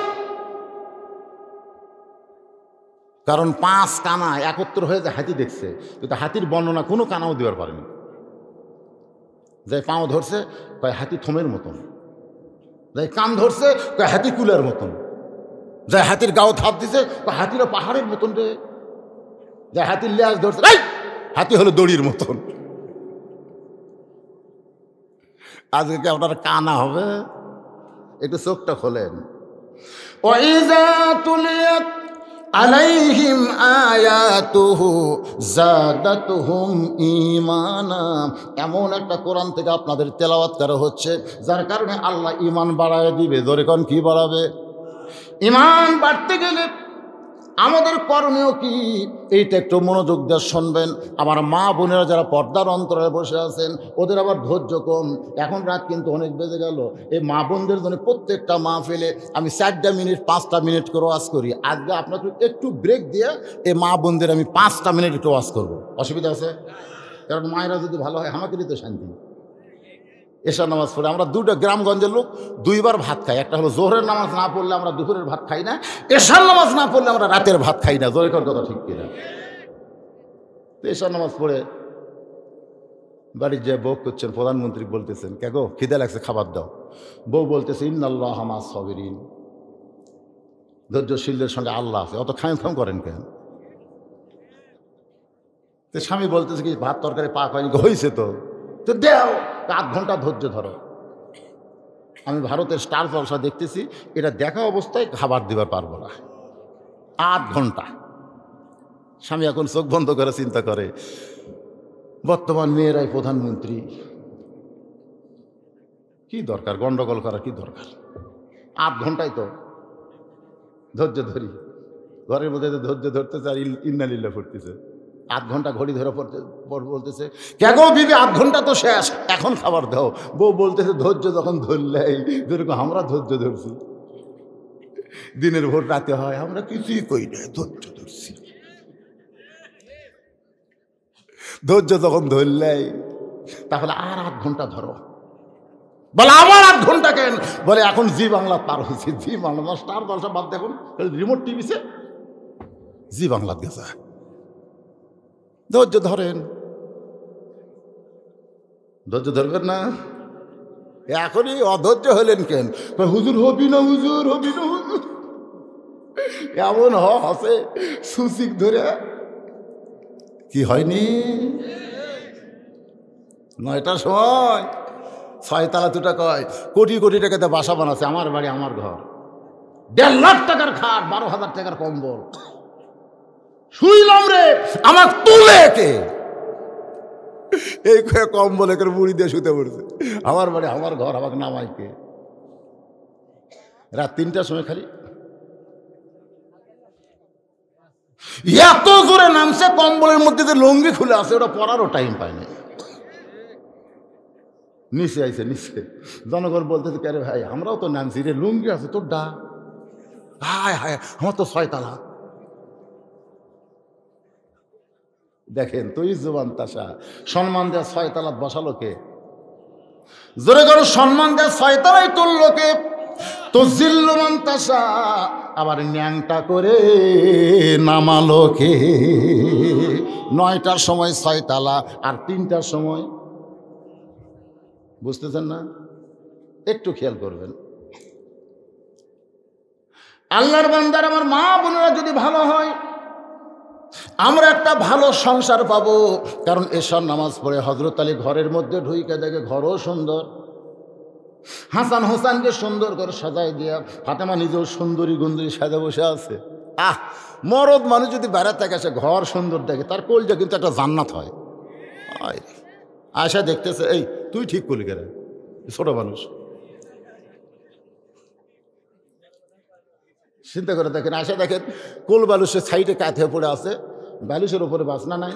কারণ 5 কানা একত্র হয়ে যে হাতি দেখছে, কিন্তু হাতির বর্ণনা কোনো কানাও দেওয়ার পারেনি। যে পাও ধরছে কয় হাতি থমের মতন, যে কান ধরছে কয় হাতি কুলার মতন, যে হাতির গাও থাপ দিছে কয় হাতিরা পাহাড়ের মতন রে, যে হাতির লেজ ধরছে হাতি হলো দড়ির মতন। আজকে কি আপনার কানা হবে? একটু চোখটা খোলেন। ওয়াইযা তুলিয়াত আলাইহিম আয়াতুহু যাদাতুহুম ঈমানা। এমন একটা কোরআন থেকে আপনাদের তেলাওয়াত করা হচ্ছে যার কারণে আল্লাহ ঈমান বাড়ায় দিবে। জোরে কোন কি বাড়াবে? ঈমান বাড়তে গেলে আমাদের করণীয় কি, এইটা একটু মনোযোগ দিয়ে শুনবেন। আমার মা বোনেরা যারা পর্দার অন্তরালে বসে আছেন, ওদের আবার ধৈর্য কম। এখন রাত কিন্তু অনেক বেজে গেল। এই মা বোনদের জন্য প্রত্যেকটা মাহফিলে আমি 4টা মিনিট 5টা মিনিট করে ওয়াজ করি। আজকে আপনাকে একটু ব্রেক দিয়ে এই মা বোনদের আমি 5টা মিনিট একটু ওয়াজ করবো। অসুবিধা আছে? কারণ মায়েরা যদি ভালো হয় আমাদেরই তো শান্তি। এশার নামাজ পড়ে আমরা দুটো গ্রামগঞ্জের লোক 2বার ভাত খাই। একটা হলো জোহরের নামাজ না পড়লে আমরা দুপুরের ভাত খাই না, এশার নামাজ না পড়লে আমরা রাতের ভাত খাই না। জোরের কথা ঠিক কিনা? এশার নামাজ পড়ে বাড়ির যে বউ করছেন, প্রধানমন্ত্রী বলতেছেন কে গো খিদে লাগছে খাবার দাও। বউ বলতেছে ইন্নাল্লাহ মা'আস সাবিরিন, ধৈর্যশীলদের সঙ্গে আল্লাহ আছে। অত খাম খাম করেন কেন? তো স্বামী বলতেছে কি ভাত তরকারি পাক হয়নি, হয়েছে তো দেও, 8 ঘন্টা ধৈর্য ধরো। আমি ভারতের স্টার জলসা দেখতেছি, এটা দেখা অবস্থায় খাবার দিবার পারবো না। 8 ঘন্টা। স্বামী এখন চোখ বন্ধ করে চিন্তা করে বর্তমান মেয়েরাই প্রধানমন্ত্রী, কি দরকার গন্ডগোল করার, কি দরকার? 8 ঘন্টায় তো ধৈর্য ধরি। ঘরের মধ্যে ধৈর্য ধরতেছে আর ইন্নালিল্লাহ পড়তেছে। 8 ঘন্টা ঘড়ি ধরে বলতেছে কে গো বিবি 8 ঘন্টা তো শেষ, এখন খাবার দাও। বউ বলতেছে ধৈর্য যখন ধরলেই, যেরকম আমরা ধৈর্য ধরছি। দিনের ভোর রাতে হয়, আমরা কিছুই কই না, ধৈর্য ধরছি। ধৈর্য যখন ধরলেই, তাহলে আর 8 ঘন্টা ধরো। বলে আমার 8 ঘন্টা কেন? বলে এখন জি বাংলা পার হয়েছে। জি বাংলা স্টার জলসা বাদ দেখুন, রিমোট টিভিতে জি বাংলা গেছে। ধৈর্য ধরেন। ধৈর্য ধরবেন না? এখনই অধৈর্য হলেন কেন? হুজুর হবি না, হুজুর হবি না, হুজুর এমন হসে সুচিক ধরে। কি হয়নি? 9টার সময় 6 তালা দুটা কয় কোটি কোটি টাকাতে বাসা বানাচ্ছে। আমার বাড়ি আমার ঘর, 1.5 লাখ টাকার খাট, 12,000 টাকার কম্বল। শুইলাম রে আমার তুলে কে এই কম্বল একের মুড়ি দিয়ে শুতে পড়ছে। আমার বাড়ি আমার ঘর, আমাকে নামাইকে। রাত 3টার সময় খালি এত জোরে নামছে, কম্বলের মধ্যে যে লুঙ্গি খুলে আছে ওটা পরারও টাইম পায় না। নিচে আইছে, নিচে জনগণ বলতেছে কে রে ভাই, আমরাও তো নামছি রে, লুঙ্গি আছে তোর ডা। হায় হায়, আমার তো 6 তালা। দেখেন তুই জবান তাসা, সম্মান দেয়া 6 তালাত বসালো কে? জোরে করে সম্মান দেয়া 6 তালাই তুললো কে? তো জিল্লুমান তাসা, আবার ন্যাংটা করে নামালো কে? 9টার সময় 6 তালা আর 3টার সময়, বুঝতেছেন না? একটু খেয়াল করবেন। আল্লাহর বান্দার আমার মা বোনেরা যদি ভালো হয়, আমরা একটা ভালো সংসার পাবো। কারণ এশার নামাজ পড়ে হযরত আলী ঘরের মধ্যে ঢুইকে দেখে ঘরও সুন্দর, হাসান হোসেনকে সুন্দর করে সাজাই দিয়া, ফাতেমা নিজেও সুন্দরী গুন্দরী সাজা বসে আছে। মরদ মানুষ যদি বেড়াতে গেছে ঘর সুন্দর দেখে, তার কলজা কিন্তু একটা জান্নাত হয়। আয়সা দেখতেছে, এই তুই ঠিক করলি কেন, ছোট মানুষ। চিন্তা করে দেখেন, আয়সা দেখেন কোল বালুসের সাইডে কাঁথে পড়ে আছে, বালুসের উপরে বাসনা নাই,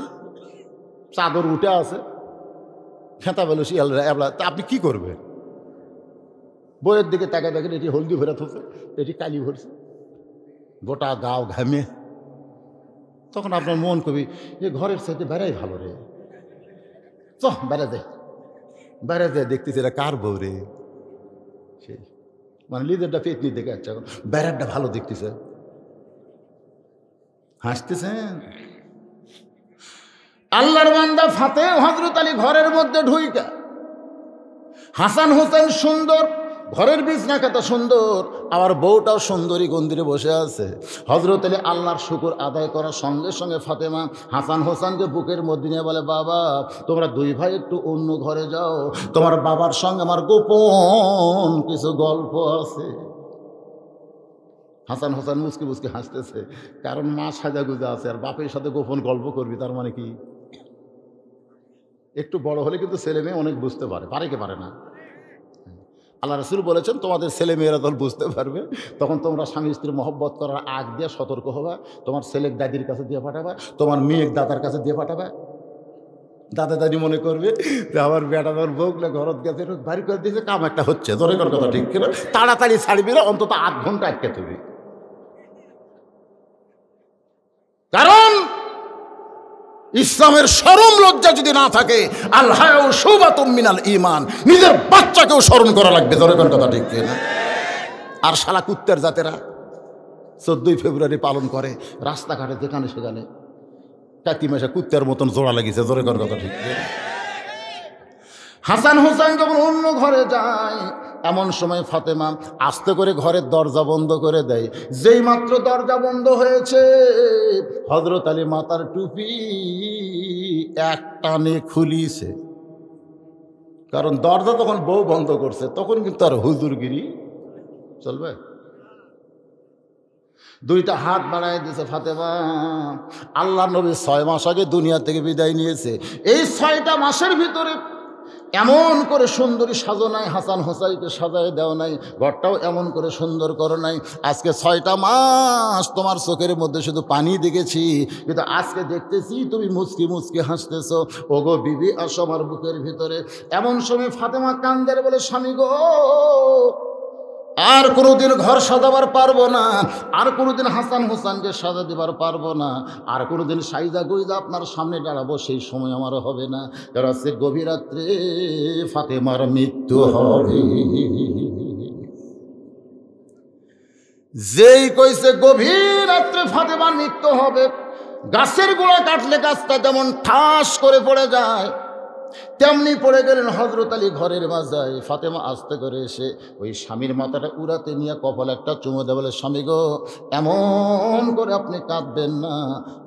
চাদর উঠে আছে, খেতা বালুসি এবলা। তা আপনি কি করবেন? বইয়ের দিকে তাকায় দেখেন এটি হলদি ভরে থছে, এটি কালি ভরছে, গোটা গাও ঘামে। তখন আপনার মন কবি যে ঘরের সাথে বেড়াই ভালো রে, চ বেড়া দে, বেড়া দে, দেখতেছি এটা কার বউ রে। সেই মানে লিডারটা পেতনি দেখে যাচ্ছে, এখন ব্যারাকটা ভালো দেখতেছে, হাসতেছেন। আল্লাহর বান্দা ফাতে হযরত আলী ঘরের মধ্যে ঢুইকা, হাসান হোসেন সুন্দর, ঘরের বিছনা কাটা সুন্দর, আবার বউটাও সুন্দরী গন্দিরে বসে আছে। হযরত আলী আল্লাহর শুকর আদায় করার সঙ্গে সঙ্গে ফাতেমা হাসান হোসেনকে বুকের মধ্যে নিয়ে বলে, বাবা তোমরা দুই ভাই একটু অন্য ঘরে যাও, তোমার বাবার সঙ্গে আমার গোপন কিছু গল্প আছে। হাসান হোসেন মুসকি মুসকি হাসতেছে, কারণ মা সাজা গুজা আছে আর বাপের সাথে গোপন গল্প করবি, তার মানে কি? একটু বড় হলে কিন্তু ছেলে মেয়ে অনেক বুঝতে পারে, পারে কি পারে না? আল্লাহ রাসূল বলেছেন তোমাদের ছেলে মেয়েরা যখন বুঝতে পারবে, তখন তোমরা স্বামী স্ত্রীর মহব্বত করার আগ দিয়ে সতর্ক হবা। তোমার ছেলের দাদির কাছে দিয়ে পাঠাবা, তোমার মেয়ের দাদার কাছে দিয়ে পাঠাবা। দাদা দাদি মনে করবে যে আমার বেটা আমার বউগুলো ঘরত গেছে, বাড়ি করে দিয়েছে, কাম একটা হচ্ছে, ধরে কর কথা ঠিক কিনা, তাড়াতাড়ি ছাড়বি না, অন্তত 8 ঘন্টা আটকে থাকবি। কারণ ইসলামের শরম লজ্জা যদি না থাকে, আল হায়াউ শুবাতুম মিনাল ঈমান, নিজের বাচ্চাকেও শরম করা লাগবে, ধরে কোন কথা ঠিক কিনা। আর শালা কুত্তের জাতেরা 14ই ফেব্রুয়ারি পালন করে রাস্তাঘাটে যেখানে সেখানে, কাকি মেশা কুত্তের মতন জোড়া লাগিয়েছে, ধরে কোন কথা ঠিক কিনা। হাসান হোসেন যখন অন্য ঘরে যায়, এমন সময় ফাতেমা আস্তে করে ঘরের দরজা বন্ধ করে দেয়। যেই মাত্র দরজা বন্ধ হয়েছে, হযরত আলী মাথার টুপি এক টানে খুলিছে। কারণ দরজা তখন বউ বন্ধ করছে, তখন কিন্তু আর হুজুরগিরি চলবে। দুইটা হাত বাড়ায় দিয়েছে ফাতেমা। আল্লাহ নবী 6 মাস আগে দুনিয়া থেকে বিদায় নিয়েছে। এই 6টা মাসের ভিতরে এমন করে সুন্দরী সাজো নাই, হাসান হোসাইনকে সাজায় দেওয়া নাই, ঘরটাও এমন করে সুন্দর করো নাই। আজকে 6টা মাস তোমার চোখের মধ্যে শুধু পানি দেখেছি, কিন্তু আজকে দেখতেছি তুমি মুচকি মুচকি হাসতেছো। ওগো বিবি আসো আমার বুকের ভিতরে। এমন সময় ফাতেমা কান্দের বলে, স্বামী গো, আর কোনোদিন ঘর সাজাবার পারবো না, আর কোনোদিন হাসান হোসেনকে সাজা দিবার পারবো না, আর কোনোদিন সাইজা গইজা আপনার সামনে দাঁড়াবো, সেই সময় আমারও হবে না। কারণ আজকে গভীর রাত্রে ফাতেমার মৃত্যু হবে। যেই কইছে গভীর রাত্রে ফাতেমার মৃত্যু হবে, গাছের গোড়া কাটলে গাছটা যেমন ঠাস করে পড়ে যায়, তেমনি পড়ে গেলেন হযরত আলী ঘরের মাজায়। ফাতেমা আস্তে করে এসে ওই স্বামীর মাথাটা উড়াতে নিয়ে কপালে একটা চুমো দেয়, বলে, স্বামী গো, এমন করে আপনি কাঁদবেন না,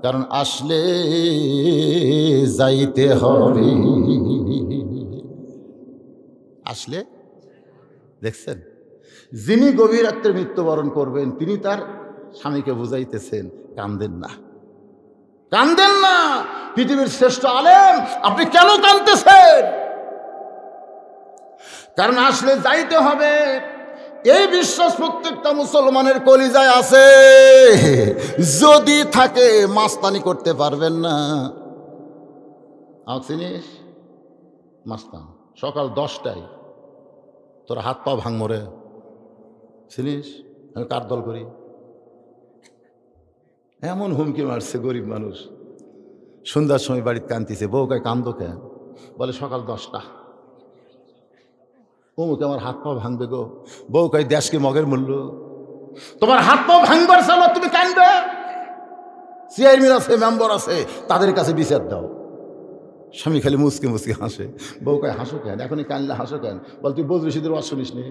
কারণ আসলে যাইতে হবে। আসলে দেখছেন, যিনি গভীর রাত্রে মৃত্যুবরণ করবেন, তিনি তার স্বামীকে বুঝাইতেছেন, কান্দেন না, কান্দেন না, পৃথিবীর শ্রেষ্ঠ আলেম, আপনি কেন কাঁদতেছেন? কারণ আসলে যাইতে হবে। এই বিশ্বাস প্রত্যেকটা মুসলমানের কলিজায় আছে। যদি থাকে মাস্তানি করতে পারবেন না। চিনিস মাস্তান, সকাল 10টায় তোর হাত পা ভাঙমরে, চিনিস আমি কার দল করি? এমন হুমকি মারছে গরিব মানুষ। সন্ধ্যার সময় বাড়িতে কান্দিছে, বউ কয় কান্দো কেন? বলে সকাল 10টা। অমুকে আমার হাত পা ভাঙবে গো। বউ কয় দেশকে মগের মূল্য, তোমার হাত পা ভাঙবার চালো, তুমি কান্দবে? চেয়ারম্যান আছে, মেম্বার আছে, তাদের কাছে বিচার দাও। স্বামী খালি মুসকে মুসকে হাসে। বউ কয় হাসো কেন? এখনই কানলে হাসো কেন? বল তুই বজরুল রশিদের ওয়াজ শুনিস নি?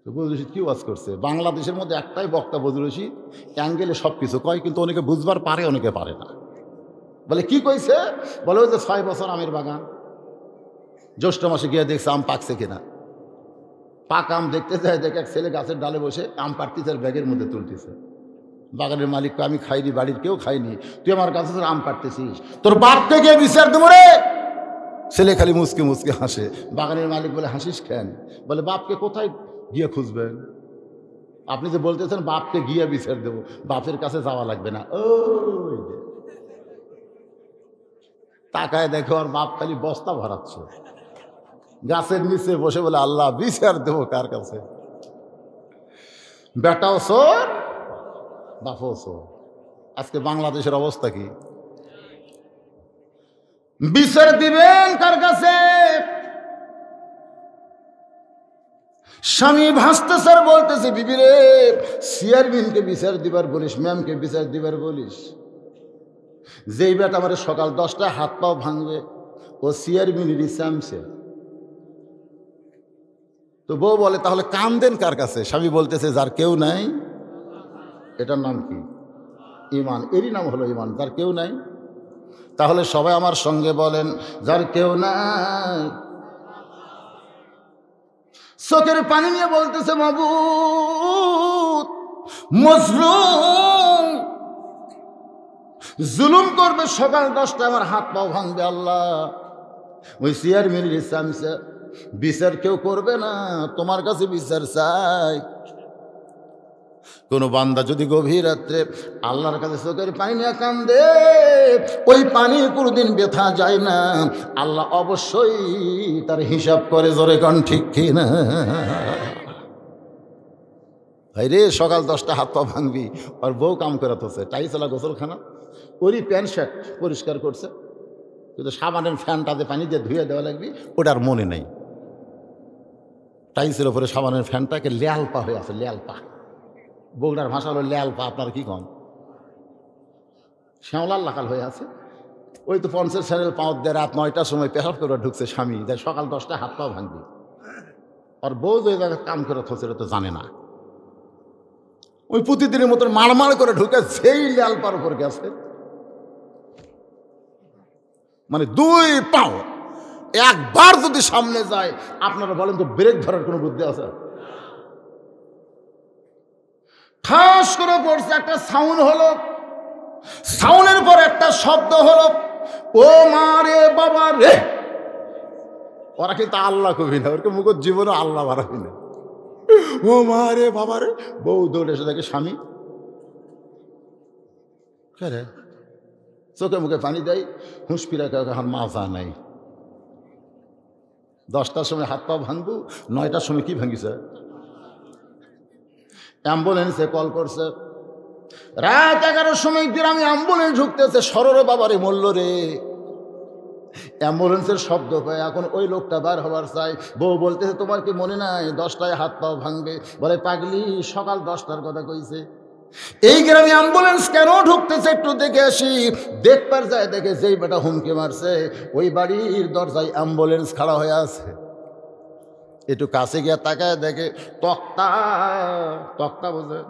বজরুল রশিদ কি ওয়াজ করছে? বাংলাদেশের মধ্যে একটাই বক্তা বজরুল রশিদ, অ্যাঙ্গেলে সব কিছু কয়, কিন্তু অনেকে বুঝবার পারে, অনেকে পারে না। বলে কি কইছে? বলে ওই যে 6 বছর আমের বাগান, জ্যৈষ্ঠ মাসে গিয়ে দেখছে আম পাকছে কিনা। পাকা আম দেখতে যায়, দেখে এক ছেলে গাছের ডালে বসে আম পাড়তিছে, ব্যাগের মধ্যে তুলতেছে। বাগানের মালিক, আমি খাইনি, বাড়ির কেউ খাইনি, তুই আমার কাছে তোর আম পাড়তেছিস, তোর বাপকে গিয়ে বিচার দেবো রে। ছেলে খালি মুসকে মুসকে হাসে। বাগানের মালিক বলে, হাসিস কেন? বলে বাপকে কোথায় গিয়ে খুঁজবেন? আপনি যে বলতেছেন বাপকে গিয়ে বিচার দেবো, বাপের কাছে যাওয়া লাগবে না। ওই তাকায় দেখো আর বাপ খালি বস্তা ভরাচ্ছে গাছের নিচে বসে, বলে আল্লাহ বিচার দেবো কার কাছে? বেটাও চোর, বাপও চোর। আজকে বাংলাদেশের অবস্থা কি? বিচার দিবেন কার কাছে? স্বামী ভাসতে স্যার বলতেছে, বিবি রে, চেয়ারম্যানকে বিচার দিবার বলিস, ম্যামকে বিচার দিবার বলিস, যেই বেটা আমার সকাল 10টায় হাত পাও ভাঙবে ও চেয়ারম্যানেরই চামছে। তো বউ বলে, তাহলে কান দেন কার কাছে? স্বামী বলতেছে, যার কেউ নাই। এটার নাম কি? ইমান। এরই নাম হলো ইমান, যার কেউ নাই। তাহলে সবাই আমার সঙ্গে বলেন, যার কেউ নাই। চোখের পানি নিয়ে বলতেছে, মাবুদ, মজলুম জুলুম করবে, সকাল 10টায় আমার হাত পাও ভাঙবে। আল্লাহ, ওই চেয়ারম্যানের চামচা, বিচার কেউ করবে না, তোমার কাছে বিচার চাই। কোনো বান্দা যদি গভীর রাত্রে আল্লাহর কাছে চোখের পানি নিয়ে কান্দে, ওই পানি কোনোদিন ব্যথা যায় না, আল্লাহ অবশ্যই তার হিসাব করে। জোরে কান ঠিক কিনা? ভাই রে, সকাল 10টা হাত পা ভাঙবি, আর বউ কাম করে তোছে, টাইসলা গোসলখানা, ওরই প্যান্ট শার্ট পরিষ্কার করছে, কিন্তু সাবানের ফ্যানটাতে পানি দিয়ে ধুয়ে দেওয়া লাগবে, ওটার মনে নেই। টাইসের ওপরে সাবানের ফ্যানটাকে লেয়ালপা হয়ে আছে, লেয়ালপা। বগুড়ার ভাষা হলো লেয়ালপা, আপনার কি কন? শ্যাওলার লাকাল হয়ে আছে। ওই তো 50 স্যারেল পাঁচ দিয়ে রাত 9টার সময় পেশাব করে ঢুকছে স্বামী, যাই সকাল 10টায় হাত পা ভাঙবি, আর বউ যে জায়গায় কাম করে থচ্ছে তো জানে না। ওই প্রতিদিনের মতন মারমার করে ঢুকে সেই লেয়ালপার উপর গেছে, মানে 2 পাও একবার যদি সামনে যায়, আপনারা বলেন তো ব্রেক ধরার কোনো বুদ্ধি আছে? ঠাস করে পড়ছে, একটা সাউন্ড হলো, সাউন্ডের পর একটা শব্দ হলো, ও মা রে বাবা রে। ওরা কিন্তু আল্লাহ কবি না, ওরকে মুখ জীবনে আল্লাহ বাড়াবি না। ও মা রে বাবা রে। বউ দৌড়ে এসে দেখে স্বামী, কে রে? চোখে মুখে পানি দেয়, হুঁশ ফিরা এখন মাজা নাই। 10টার সময় হাত পা ভাঙবো, 9টার সময় কি ভাঙিছে? অ্যাম্বুলেন্সে কল করছে, রাত 11টার সময় গ্রামে অ্যাম্বুলেন্স ঢুকতেছে, সররে বাবারে মরল রে। অ্যাম্বুলেন্সের শব্দ পায়, এখন ওই লোকটা বার হবার চাই। বউ বলতেছে, তোমার কি মনে নাই 10টায় হাত পাও ভাঙবে? বলে, পাগলি, সকাল 10টার কথা কইছে। এই গ্রামে অ্যাম্বুলেন্স কেন ঢুকতেছে একটু দেখে আসি। দেখবার যায়, দেখে যেই বেটা হুমকি মারছে, ওই বাড়ির দরজায় অ্যাম্বুলেন্স খাড়া হয়ে আছে। একটু কাছে গিয়া তাকায় দেখে তক্তা, তক্তা বোঝেন,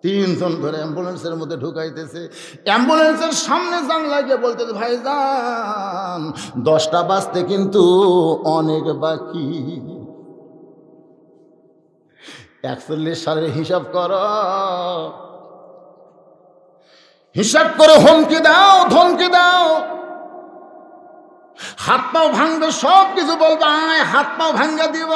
3 জন ধরে অ্যাম্বুলেন্সের মধ্যে ঢুকাইতেছে। অ্যাম্বুলেন্সের সামনে জানলা গিয়ে বলতেছে, ভাইজান 10টা বাজতে কিন্তু অনেক বাকি। 41 সালের হিসাব করো, হিসাব করে হুমকি দাও, ধমকি দাও, হাত পাও ভাঙবে, সব কিছু বলবো, আয় হাত পাও ভাঙ্গা দিব।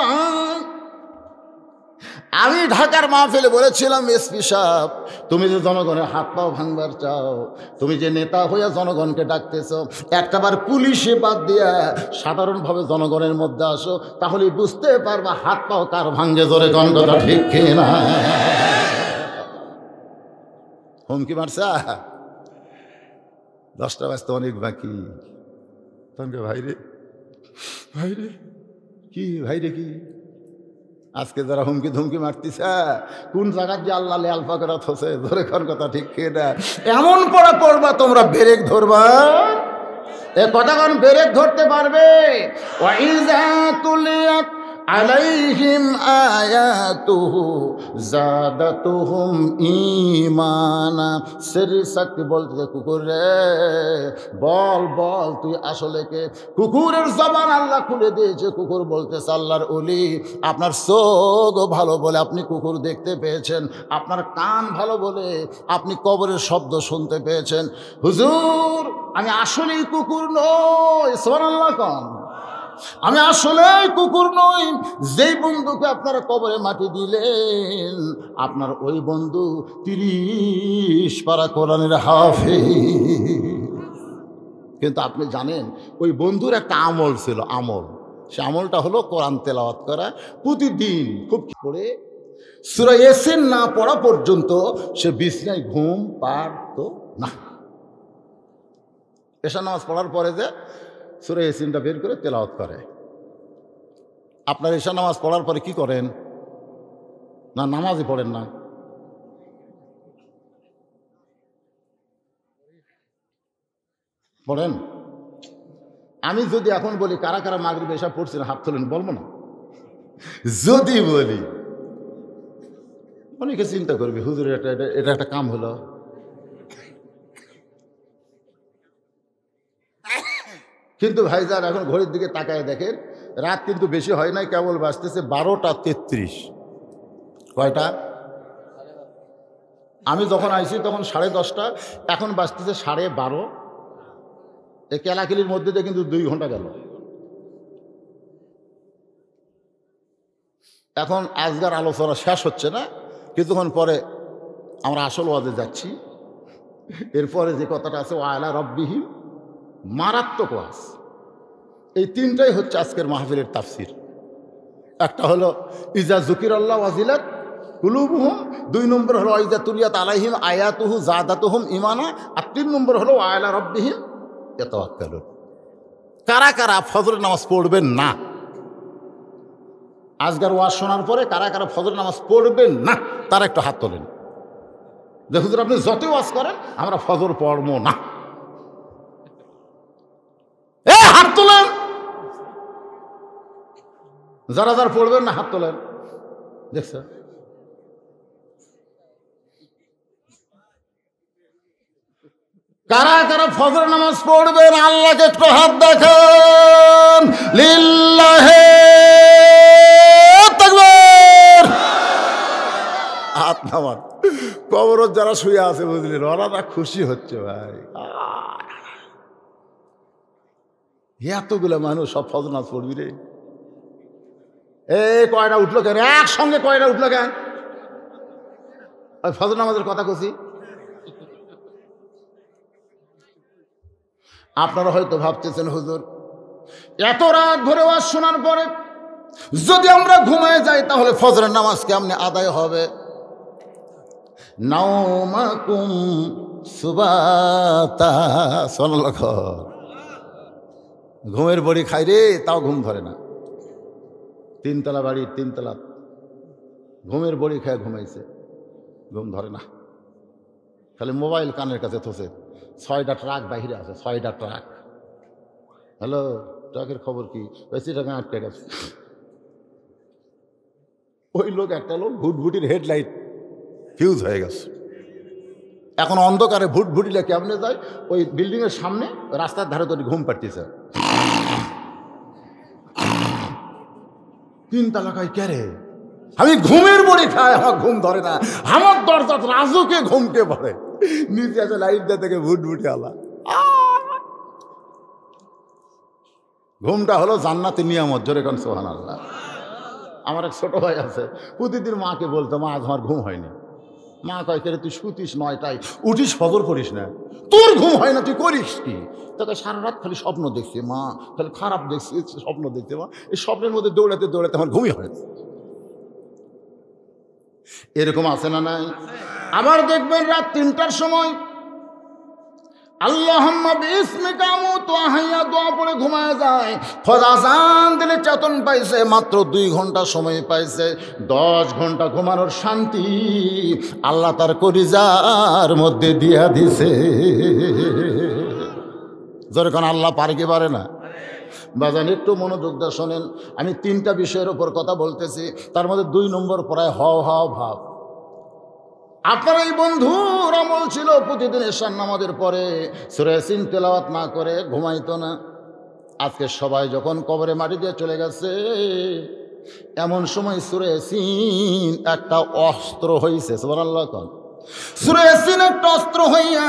আমি ঢাকার মাহফিলে বলেছিলাম, এসপি সাহেব, তুমি যে জনগণের হাত পাও ভাঙবার চাও, তুমি যে নেতা হইয়া জনগণকে ডাকতেছ, একটাবার পুলিশে বাদ দিয়া সাধারণভাবে জনগণের মধ্যে আসো, তাহলে বুঝতে পারবা হাত পাও কার ভাঙ্গে। জোরে কোন কথা ঠিক কিনা? হুমকি মারছা, 10টা বাজতে অনেক বাকি। তখন ভাইরে, ভাইরে কি, ভাইরে কি, আজকে যারা হুমকি ধুমকি মারতিছে, কোন জায়গায় যে আল্লাহ আলফা করা থসে। ধরে কোন কথা ঠিক কিনা? এমন পড়া পড়বা তোমরা ব্রেক ধরবা, এ কথা কোন ব্রেক ধরতে পারবে? ওয়াইযা তুলিয়াত আলাইহিম আয়াতুহু জাদাতুহুম ঈমানা। সেরিসাক বলতে, কুকুর রে বল বল তুই আসলে কে? কুকুরের জবান আল্লাহ খুলে দিয়েছে। কুকুর বলতেছে, আল্লাহর ওলি, আপনার চোখ ভালো বলে আপনি কুকুর দেখতে পেয়েছেন, আপনার কান ভালো বলে আপনি কবরের শব্দ শুনতে পেয়েছেন। হুজুর, আমি আসলেই কুকুর নই। সুবহানাল্লাহ কোন, আমি আসলে কুকুর নই। যেই বন্ধুকে আপনারা কবরে মাটি দিলেন, আপনার ওই বন্ধু 30 পারা কোরআনের হাফেজ। কিন্তু আপনি জানেন, ওই বন্ধুর একটা আমল ছিল, আমল। সে আমলটা হলো কোরআন তেলাওয়াত করা প্রতিদিন খুব করে। সূরা ইয়াসিন না পড়া পর্যন্ত সে বিছানায় ঘুম পারত না। এশা নামাজ পড়ার পরে যে সূরা ইয়াসিনটা বের করে তেলাওয়াত করে, আপনার এশা নামাজ পড়ার পরে কি করেন? না নামাজই পড়েন না? পড়েন। আমি যদি এখন বলি কারা কারা মাগরিব এশা পড়ছেন হাত তোলেন, বলবো না? যদি বলি অনেকে চিন্তা করবে হুজুর এটা একটা কাম হলো। কিন্তু ভাইজান এখন ঘড়ির দিকে তাকায় দেখেন রাত কিন্তু বেশি হয় নাই, কেবল বাজতেছে 12:33। কয়টা? আমি যখন আইছি তখন 10:30, এখন বাজতেছে 12:30। এই কেলাকেলির মধ্যে দিয়ে কিন্তু 2 ঘন্টা গেল। এখন আজকার আলোচনা শেষ হচ্ছে না, কিছুক্ষণ পরে আমরা আসল ওয়াজে যাচ্ছি। এরপরে যে কথাটা আছে ওয়ালা রব্বিহিম, মারাত্মক ওয়াজ। এই তিনটাই হচ্ছে আজকের মাহফিলের তাফসির। একটা হলো ইজা যুকিরাল্লাহু ওয়াজিলাত কুলুবুহুম, 2 নম্বর হলো ইজা তুলিয়াত আলাইহিম আয়াতুহু যাদাতুহুম ঈমানা, আর 3 নম্বর হলো ওয়ালা রব্বিহিম ইয়াতাওয়াক্কালুন। কারা কারা ফজরের নামাজ পড়বেন না? আজকের ওয়াজ শোনার পরে কারা কারা ফজরের নামাজ পড়বেন না তারা একটু হাত তোলেন। যে হুজুর আপনি যতই ওয়াজ করেন আমরা ফজর পড়বো না, হাত তোলেন। যারা যারা পড়বেন না হাত তোলেন। দেখছেন? কারা কারা ফজর নামাজ পড়বেন আল্লাহকে একটু হাত দেখান। লিল্লাহে তাকবীর। হাত নামান। কবরত যারা শুয়ে আছে বুঝলেন, ওরা তা খুশি হচ্ছে ভাই। এতগুলো মানুষ সব ফজর নামাজ পড়বি রে। কয়টা উঠলো কেন? একসঙ্গে কয়টা উঠলো কেন? ওই ফজর নামাজের কথা কছি। আপনারা হয়তো ভাবতেছেন হুজুর এত রাত ধরে ওয়াজ শোনার পরে যদি আমরা ঘুমায় যাই তাহলে ফজরের নামাজ কেমনে আদায় হবে? নাওমাকুম সুবাতা, সোনালখ ঘুমের বড়ি খাই রে, তাও ঘুম ধরে না। 3 তলা বাড়ির 3 তলা ঘুমের বড়ি খায় ঘুমাইছে, ঘুম ধরে না। খালি মোবাইল কানের কাছে থসে। 6টা ট্রাক বাহিরে আছে, 6টা ট্রাক। হ্যালো, ট্রাকের খবর কি? 80 টাকা আটকে গেছে। ওই লোক একটা লোক ভুটভুটির হেডলাইট ফিউজ হয়ে গেছে। এখন অন্ধকারে ভুটভুটিলে কেমনে যায়? ওই বিল্ডিংয়ের সামনে রাস্তার ধারে তো ঘুম পাড়তেছে। 3 তলা কয় কে রে? আমি ঘুমের বড়ি খাই, আমার ঘুম ধরে না। আমার দরজা রাজুকে ঘুমকে পড়ে। নিচে আছে লাইট দিয়ে থেকে ভুটভুটি আলা। ঘুমটা হলো জান্নাতি নিয়ামত, জোরে কোন সুবহানাল্লাহ। আমার এক ছোট ভাই আছে, প্রতিদিন মাকে বলতো মা আজ আমার ঘুম হয়নি। মা কয় কে রে তুই শুতিস 9টায়, উঠিস ফজর করিস না, তোর ঘুম হয় না, তুই করিস কি? তোকে সারা রাত খালি স্বপ্ন দেখছি মা, খালি খারাপ দেখছি স্বপ্ন দেখতে মা, এই স্বপ্নের মধ্যে দৌড়াতে দৌড়াতে আমার ঘুমই হয় না। এরকম আছে না নাই? আবার দেখবেন রাত 3টার সময় আল্লাহুম্মা বিসমিকা আমুতু ওয়া আহইয়া দোয়া পড়ে ঘুমায় যায়। ফজর আযান দিলে চেতন পাইছে, মাত্র 2 ঘন্টা সময় পাইছে। 10 ঘন্টা ঘুমানোর শান্তি আল্লাহ তার কলিজার মধ্যে দিয়া দিছে। যখন আল্লাহ পারে কি পারে না? বাজান একটু মনোযোগ দিয়ে শোনেন, আমি 3টা বিষয়ের উপর কথা বলতেছি, তার মধ্যে 2 নম্বর প্রায় হাও হাও ভাব। আপনার এই বন্ধুর আমল ছিল প্রতিদিন এশার নামাজের পরে সূরা ইয়াসিন তেলাওয়াত না করে ঘুমাইতো না। আজকে সবাই যখন কবরে মাটি দিয়ে চলে গেছে, এমন সময় সূরা ইয়াসিন একটা অস্ত্র হইছে। সুবহানাল্লাহ। সূরা ইয়াসিন একটা অস্ত্র হইয়া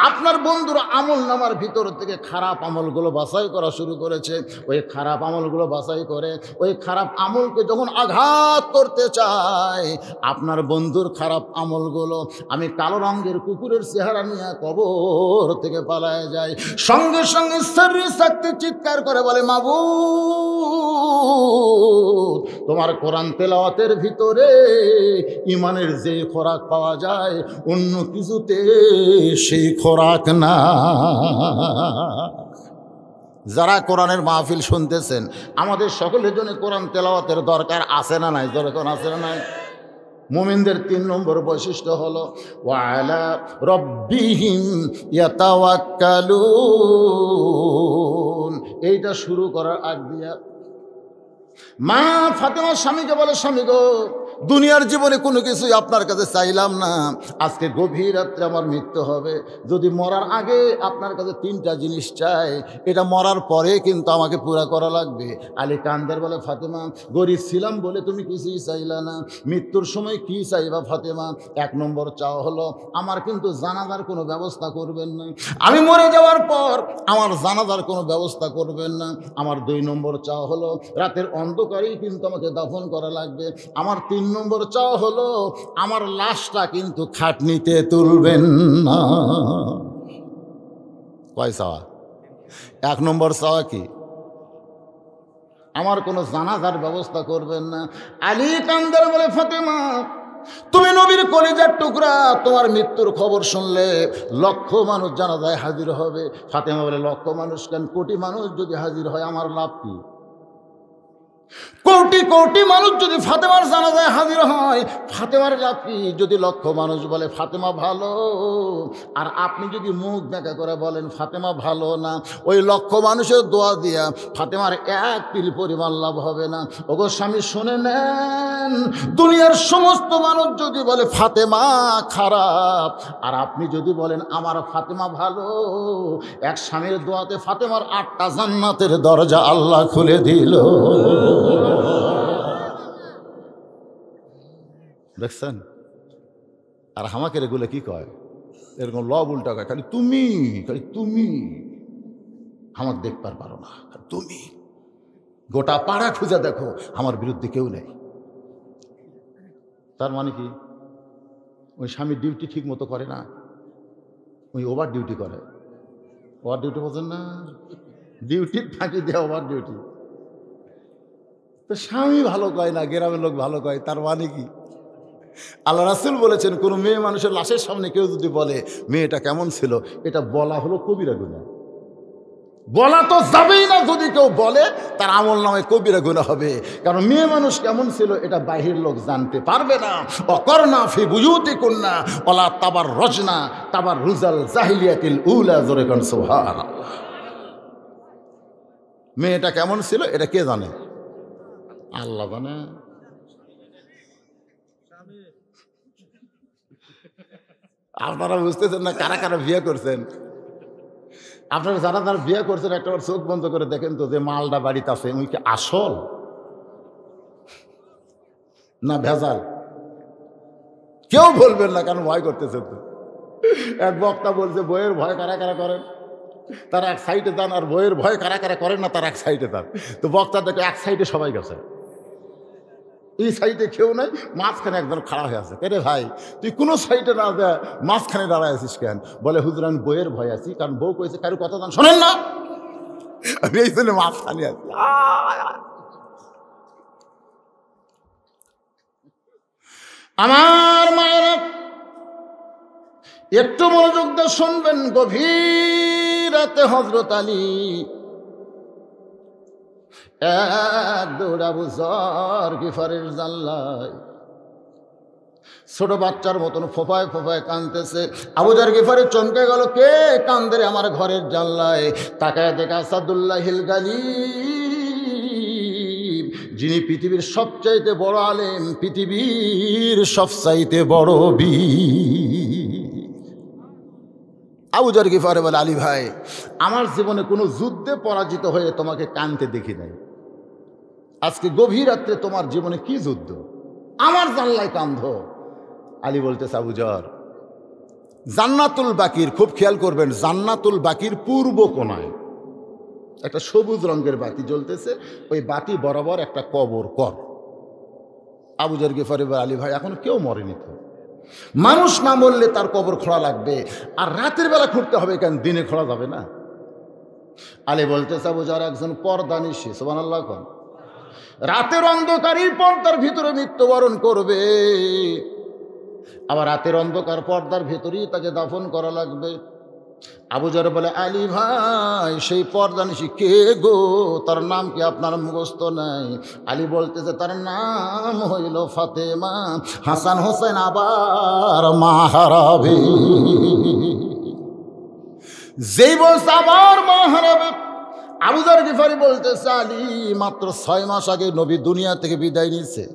আপনার বন্ধুর আমল নামার ভিতর থেকে খারাপ আমলগুলো বাছাই করা শুরু করেছে। ওই খারাপ আমলগুলো বাছাই করে ওই খারাপ আমলকে যখন আঘাত করতে চায়, আপনার বন্ধুর খারাপ আমলগুলো আমি কালো রঙের কুকুরের চেহারা নিয়ে কবর থেকে পালায় যায়। সঙ্গে সঙ্গে শরীর শক্তি চিৎকার করে বলে, মাবুদ তোমার কোরআন তেলাওয়াতের ভিতরে ইমানের যে খোরাক পাওয়া যায় অন্য কিছুতে সেই খোরাক না। যারা কোরআনের মাহফিল শুনতেছেন, আমাদের সকলের জন্য কোরআন তেলাওয়াতের দরকার আছে না নাই? দরকার আছে না নাই? মুমিনদের 3 নম্বর বৈশিষ্ট্য হলো ওয়ালা রব্বিহিম ইয়াতাওয়াক্কালুন। এইটা শুরু করার আগ দিয়া মা ফাতেমার স্বামীকে বলে, স্বামী গো, দুনিয়ার জীবনে কোনো কিছুই আপনার কাছে চাইলাম না, আজকে গভীর রাত্রে আমার মৃত্যু হবে, যদি মরার আগে আপনার কাছে 3টা জিনিস চাই, এটা মরার পরে কিন্তু আমাকে পুরা করা লাগবে। আলী কান্দের বলে, ফাতেমা গরিব ছিলাম বলে তুমি কিছুই চাইলা না, মৃত্যুর সময় কি চাইবা ফাতেমা? 1 নম্বর চাওয়া হলো আমার কিন্তু জানাজার কোনো ব্যবস্থা করবেন না, আমি মরে যাওয়ার পর আমার জানাজার কোনো ব্যবস্থা করবেন না। আমার 2 নম্বর চাওয়া হলো রাতের অন্ধকারেই কিন্তু আমাকে দাফন করা লাগবে। আমার 3 নম্বর চাওয়া হলো আমার লাশটা কিন্তু খাটনিতে তুলবেন না। কয় চাওয়া? 1 নম্বর চাওয়া কি? আমার কোনো জানাজার ব্যবস্থা করবেন না। আলী কান্দার বলে, ফাতেমা তুমি নবীর কলিজার টুকরা, তোমার মৃত্যুর খবর শুনলে লক্ষ মানুষ জানাজায় হাজির হবে। ফাতেমা বলে, লক্ষ মানুষ কেন, কোটি মানুষ যদি হাজির হয় আমার লাভ কি? কোটি কোটি মানুষ যদি ফাতেমার জানাজায় হাজির হয়, ফাতেমার লাভ কি? যদি লক্ষ মানুষ বলে ফাতেমা ভালো, আর আপনি যদি মুখ দেখা করে বলেন ফাতেমা ভালো না, ওই লক্ষ মানুষের দোয়া দিয়া ফাতেমার 1 তিল পরিমাণ লাভ হবে না। ওগো স্বামী শুনে নেন, দুনিয়ার সমস্ত মানুষ যদি বলে ফাতেমা খারাপ, আর আপনি যদি বলেন আমার ফাতেমা ভালো, এক স্বামীর দোয়াতে ফাতেমার 8টা জান্নাতের দরজা আল্লাহ খুলে দিল। দেখছেন? আর আমাকে এগুলো কি কয়? এরকম লব উল্টা কয়, খালি তুমি, খালি তুমি আমাকে দেখবার পারো না, তুমি গোটা পাড়া খুঁজে দেখো আমার বিরুদ্ধে কেউ নেই। তার মানে কি? ওই স্বামী ডিউটি ঠিক মতো করে না, ওই ওভার ডিউটি করে। ওভার ডিউটি বোঝেন না? ডিউটির ফাঁকি দেওয়া ওভার ডিউটি। তো স্বামী ভালো কয় না, গ্রামের লোক ভালো কয়, তার মানে কি? আল্লাহ রাসূল বলেছেন, কোনো মেয়ে মানুষের লাশের সামনে কেউ যদি বলে মেয়েটা কেমন ছিল, এটা বলা হলো কবিরা গুনাহ। বলা তো যাবেই না, যদি কেউ বলে তার আমল নামে কবিরা গুনাহ হবে, কারণ মেয়ে মানুষ কেমন ছিল এটা বাহির লোক জানতে পারবে না। অকরনা ফি বুয়ুতিকুন্না ওয়ালা তাবাররুজনা তাবাররুজাল জাহিলিয়াতিল উলা। জোরে কোন সুবহানাল্লাহ। মেয়েটা কেমন ছিল এটা কে জানে? আল্লাহ জানে। আপনারা বুঝতেছেন না কারা কারা বিয়ে করছেন? আপনারা যারা যারা বিয়ে করছেন একটাবার চোখ বন্ধ করে দেখেন তো, যে মালটা বাড়িতে আছে ওই কি আসল না ভেজাল? কেউ বলবেন না, কারণ ভয় করতেছেন তো। এক বক্তা বলছে বইয়ের ভয় কারা কারা করেন, তারা এক সাইডে যান, আর বইয়ের ভয় কারা কারা করেন না তারা এক সাইডে যান। তো বক্তা দেখে এক সাইডে সবাই গেছে, এই সাইডে কেউ নাই, মাঝখানে একজন খাড়া হয়ে আছে। এরে ভাই, তুই কোনো সাইডে না যা মাঝখানে দাঁড়ায় আছিস কেন? বলে হুজুর আমি বইয়ের ভয় আছি, কারণ বউ কইছে কারো কথা জান শোনেন না, আমি এই জন্য মাঝখানে আছি। আমার মায়েরা একটু মনোযোগ দিয়ে শুনবেন। গভীর রাতে হযরত আলী এক দৌড় আবু যর গিফারের জানলায়, ছোট বাচ্চার মতন ফোফায় ফোফায় কাঁদতেছে। আবু যর গিফারি চমকে গেল, কে কান্দে রে আমার ঘরের জানলায়? তাকায় দেখা আসাদুল্লাহিল গালিব, যিনি পৃথিবীর সবচাইতে বড় আলেম, পৃথিবীর সবচাইতে বড় বীর। আবু যর গিফারি বলে, আলী ভাই, আমার জীবনে কোনো যুদ্ধে পরাজিত হয়ে তোমাকে কাঁদতে দেখি নাই, আজকে গভীর রাত্রে তোমার জীবনে কি যুদ্ধ, আমার জানলায় কান্ধ। আলী বলতেছে, আবু যর, জান্নাতুল বাকির, খুব খেয়াল করবেন, জান্নাতুল বাকির পূর্ব কোণায় একটা সবুজ রঙের বাতি জ্বলতেছে, ওই বাতি বরাবর একটা কবর কর। আবু যর গিফারি বলে, আলী ভাই এখন কেউ মরেনি তো, মানুষ না মরলে তার কবর খোঁড়া লাগবে, আর রাতের বেলা খুঁড়তে হবে কেন, দিনে খোঁড়া যাবে না? আলী বলতেছে, আবু যর একজন পর্দানিশী, সুবহানাল্লাহ কোন, রাতের অন্ধকারই পর্দার ভিতরে মৃত্যুবরণ করবে, আবার রাতের অন্ধকার পর্দার ভিতরেই তাকে দাফন করা লাগবে। আবু জার বলে, আলী ভাই সেই পর্দানিশী কে গো, তার নাম কি আপনার মুখস্থ নাই? আলী বলতেছে, তার নাম হইল ফাতেমা। হাসান হোসেন আবার মা হারাবে। যেই বলছে আবার মা হারাবে, আবু জার গিফারি বলতেছে, আলী মাত্র 6 মাস আগে নবী দুনিয়া থেকে বিদায় নিচ্ছে।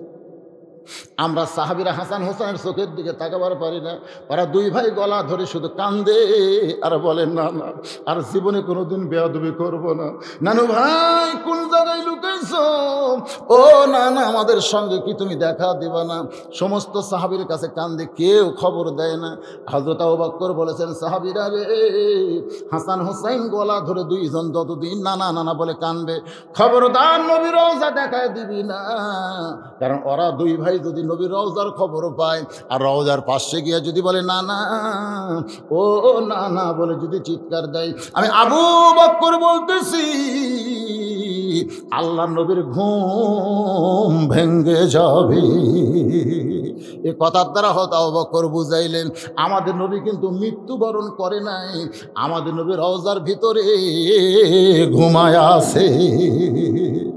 আমরা সাহাবীরা হাসান হোসেনের চোখের দিকে তাকাবার পারি না। ওরা দুই ভাই গলা ধরে শুধু কান্দে আর বলেন, না না আর জীবনে কোনোদিন বেয়াদবি করব না। নানু ভাই কোন জায়গায় লুকাইছো? ও না না, আমাদের সঙ্গে কি তুমি দেখা দিবা না? সমস্ত সাহাবীর কাছে কান্দে, কেউ খবর দেয় না। হযরত আবু বকর বলেছেন, সাহাবীরা রে, হাসান হোসেন গলা ধরে দুইজন যতদিন নানা নানা বলে কান্দবে, খবরদার নবীর রওজা দেখায় দিবি না। কারণ ওরা দুই ভাই যদি নবীর রওজার খবর পায় আর রওজার পাশে গিয়ে যদি বলে না না, ও না না বলে যদি চিৎকার দেয়, আমি আবু বকর বলতেছি আল্লাহ নবীর ঘুম ভেঙ্গে যাবে। এ কথার দ্বারা হয়তো আবু বকর বুঝাইলেন, আমাদের নবী কিন্তু মৃত্যুবরণ করে নাই, আমাদের নবী রওজার ভিতরে ঘুমায় আছে।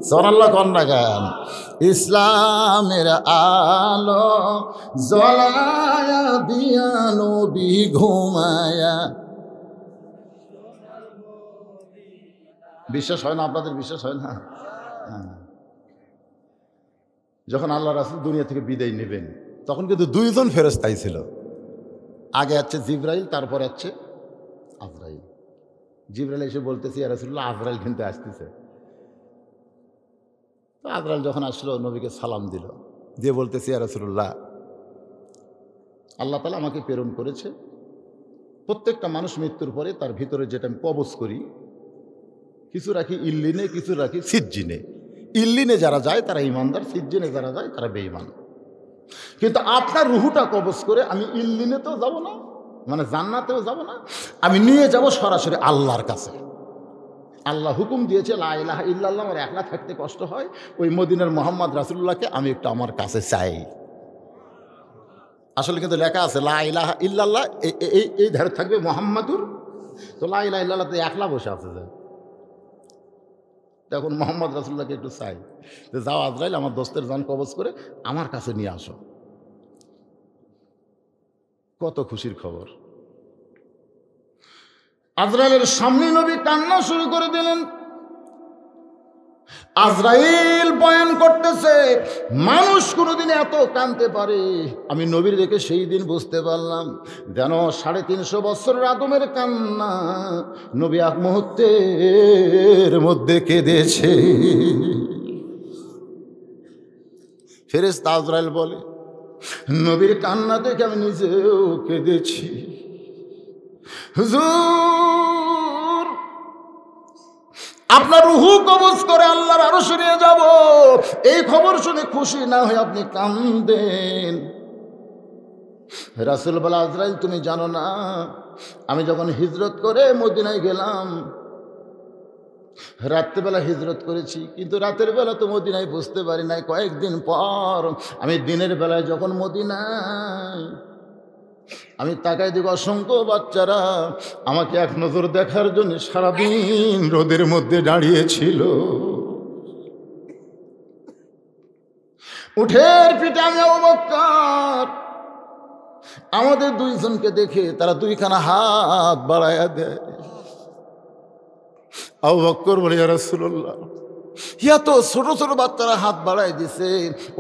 সুবহানাল্লাহ কন্যা গান। ইসলামের আলো জ্বলায়া দিয়া নবী ঘুমায়া। বিশ্বাস হয় না আপনাদের? বিশ্বাস হয় না? যখন আল্লাহ রাসূল দুনিয়া থেকে বিদায় নেবেন তখন কিন্তু দুইজন ফেরেশতাই ছিল। আগে আছে জিবরাইল, তারপরে আছে আজরাইল। জিবরাইল এসে বলতেছে, ইয়া রাসূলুল্লাহ আজরাইল কিন্তু আসতেছে। তো আজরাইল যখন আসলো নবীকে সালাম দিল, দিয়ে বলতেছে, ইয়া রাসূলুল্লাহ আল্লাহ তাআলা আমাকে প্রেরণ করেছে, প্রত্যেকটা মানুষ মৃত্যুর পরে তার ভিতরে যেটা আমি কবজ করি, কিছু রাখি ইল্লিনে, কিছু রাখি সিজ্জিনে। ইল্লিনে যারা যায় তারা ইমানদার, সিজ্জিনে যারা যায় তারা বেঈমান। কিন্তু আপনার রুহুটা কবজ করে আমি ইল্লিনেতেও যাব না, মানে জান্নাতেও যাব না, আমি নিয়ে যাব সরাসরি আল্লাহর কাছে। আল্লাহ হুকুম দিয়েছে লা ইলাহা ইল্লাল্লাহ, আমার একলা থাকতে কষ্ট হয়, ওই মদিনার মুহাম্মদ রাসূলুল্লাহকে আমি একটু আমার কাছে চাই। আসলে কিন্তু লেখা আছে লা ইলাহা ইল্লাল্লাহ, এই ধারে থাকবে মুহাম্মাদুর। তো লা ইলাহা ইল্লাল্লাহ তো একলা বসে আছে, যে তখন মুহাম্মদ রাসূলুল্লাহকে একটু চাই, যে যাও আজরাইল আমার দোস্তের জান কবজ করে আমার কাছে নিয়ে আসো। কত খুশির খবর! আজরাইলের সামনে নবী কান্না শুরু করে দিলেন। আজরাইল বয়ান করতেছে, মানুষ কোনোদিন এত কাঁদতে পারে আমি নবীর দেখে সেই দিন বুঝতে পারলাম, যেন 350 বছরের আদমের কান্না নবী এক মুহূর্তের মধ্যে কেঁদেছে। ফেরেশতা আজরাইল বলে, নবীর কান্না দেখে আমি নিজেও কেঁদেছি। হুজুর আপনার রুহু কবজ করে আল্লাহর আরশে নিয়ে যাব, এই খবর শুনে খুশি না হয়ে আপনি কাঁদেন। রাসূল বলে, আজরাইল তুমি জানো না, আমি যখন হিজরত করে মদিনায় গেলাম, রাত্রেবেলা হিজরত করেছি, কিন্তু রাতের বেলা তো মদিনায় বুঝতে পারি নাই। কয়েকদিন পর আমি দিনের বেলায় যখন মদিনায় আমি তাকাই দিব, অসংখ্য বাচ্চারা আমাকে এক নজর দেখার জন্য সারাদিন রোদের মধ্যে দাঁড়িয়েছিল। উঠের পিঠে আমি আবু বকর, আমাদের দুইজনকে দেখে তারা দুইখানা হাত বাড়ায়া দেয়। আবু বকর বলে, ইয়া রাসূলুল্লাহ এত ছোট ছোট বাচ্চারা হাত বাড়ায় দিছে,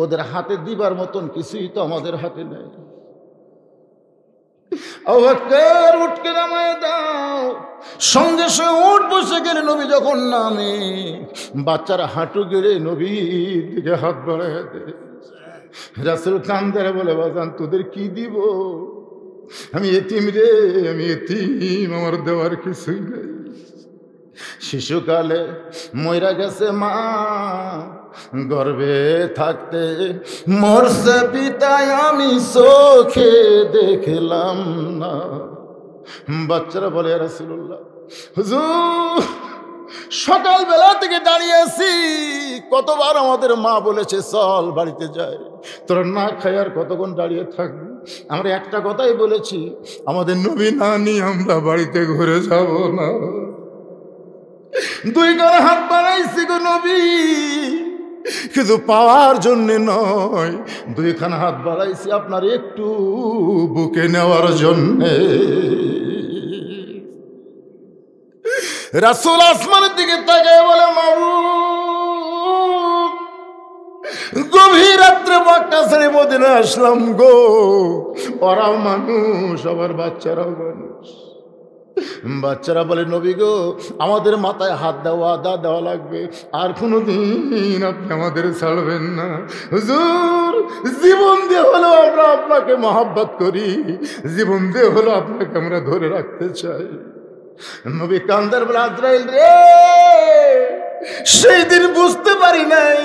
ওদের হাতে দিবার মতন কিছুই তো আমাদের হাতে নেই। আবু বকর উঠকে নামায় দাও। সঙ্গে সঙ্গে উঠ বসে গেলে নবী যখন নামে, বাচ্চারা হাঁটু গেড়ে নবীর দিকে হাত বাড়ায় দেয়। রাসূল কান্দে বলে, বাজান তোদের কি দিব? আমি এতিম রে, আমি এতিম, আমার দেওয়ার কিছুই নেই। শিশুকালে মইরা গেছে মা, গর্ভে থাকতে মরছে পিতায়, আমি চোখে দেখলাম না। বাচ্চারা বলে, ইয়া রাসূলুল্লাহ হুজুর সকালবেলা থেকে দাঁড়িয়ে আছি, কতবার আমাদের মা বলেছে চল বাড়িতে যাই, তোরা না খাই আর কতক্ষণ দাঁড়িয়ে থাকবি? আমরা একটা কথাই বলেছি, আমাদের নবী না নিয়ে আমরা বাড়িতে ঘুরে যাব না। দুই করে হাত বাড়াইছি গো নবী, কিন্তু পাওয়ার জন্যে নয়, দুইখানা হাত বাড়াইছি আপনার একটু বুকে নেওয়ার জন্যে। রাসূল আসমানের দিকে তাকিয়ে বলে, মাবুদ, গভীর রাত্রে মক্কা ছেড়ে মদিনা আসলাম গো, ওরাও মানুষ, আবার বাচ্চারাও মানুষ। বাচ্চারা বলে, নবী গো, আমাদের মাথায় হাত দেওয়া আদা দেওয়া লাগবে, আর কোনোদিন আপনি আমাদের ছাড়বেন না। হুজুর, জীবন দিয়ে হলেও আমরা আপনাকে মহব্বত করি, জীবন দিয়ে হলেও আপনাকে আমরা ধরে রাখতে চাই। নবী কান্দার বলে, আজরাইল রে, সেই দিন বুঝতে পারি নাই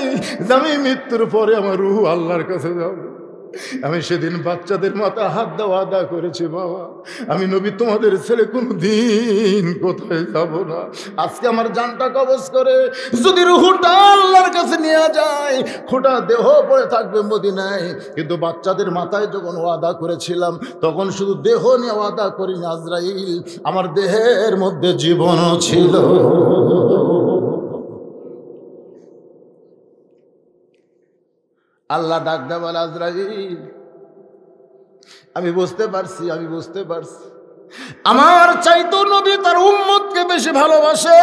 যে আমি মৃত্যুর পরে আমার রূহ আল্লাহর কাছে যাবে। আমি সেদিন বাচ্চাদের মাথা হাত দেওয়া আদা করেছি, বাবা আমি নবী তোমাদের ছেলে কোনো দিন কোথায় যাব না। আজকে আমার জানটা কবজ করে যদি রুহুটা আল্লাহর কাছে নিয়ে যায়, খোটা দেহ পড়ে থাকবে মদিনায়, কিন্তু বাচ্চাদের মাথায় যখন ওয়াদা করেছিলাম তখন শুধু দেহ নিয়ে ওয়াদা করিনি আজরাইল, আমার দেহের মধ্যে জীবনও ছিল। আল্লাহ ডাক দেয় বলে, আজরাইল, আমি বুঝতে পারছি, আমি বুঝতে পারছি, আমার চাইতো নবী তার উম্মতকে বেশি ভালোবাসে।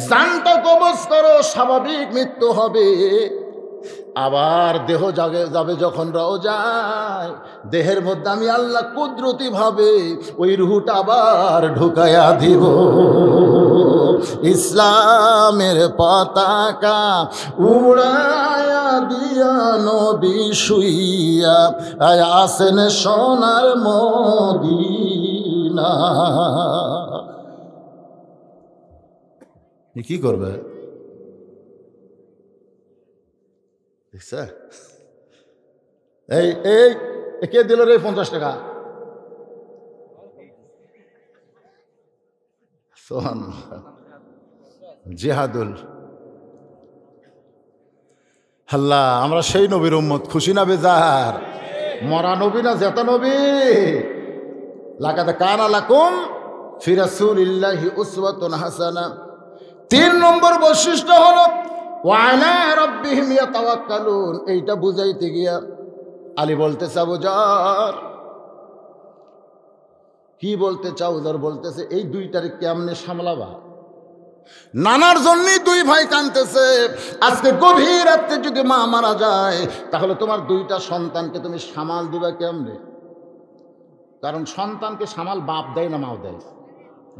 জানটা কবজ করো, স্বাভাবিক মৃত্যু হবে, আবার দেহ যাবে যখন রওজায়, দেহের মধ্যে আমি আল্লাহ কুদরতি ভাবে ওই রুহটা আবার ঢুকায়া দিব। ইসলামের পতাকা উড়ায়া দিয়া নবী শুইয়া আসেন সোনার মদিনা। কি করবে? এই এই কে দিল রে 50 টাকা? জিহাদুল আল্লাহ, আমরা সেই নবীর উম্মত, খুশি না বেজার? মরা নবী না জেতা নবী। লাকাদ কানা লাকুম ফি রাসূলিল্লাহি উসওয়াতুন হাসানাহ। 3 নম্বর বৈশিষ্ট্য হলো ওয়া আলা রাব্বিহিম ইয়াতাওয়াক্কালুন। এইটা বুঝাইতে গিয়া আলী বলতে চাবো যার কি বলতে চাও, যার বলতেছে এই দুইটারে কেমনে সামলাবা। নানার জন্যই দুই ভাই কাঁদতেছে। আজকে গভীর রাতে যদি মা মারা যায়, তাহলে তোমার দুইটা সন্তানকে তুমি সামাল দিবা কেমনে? কারণ সন্তানকে সামাল বাপ দেয় না মাও দেয়?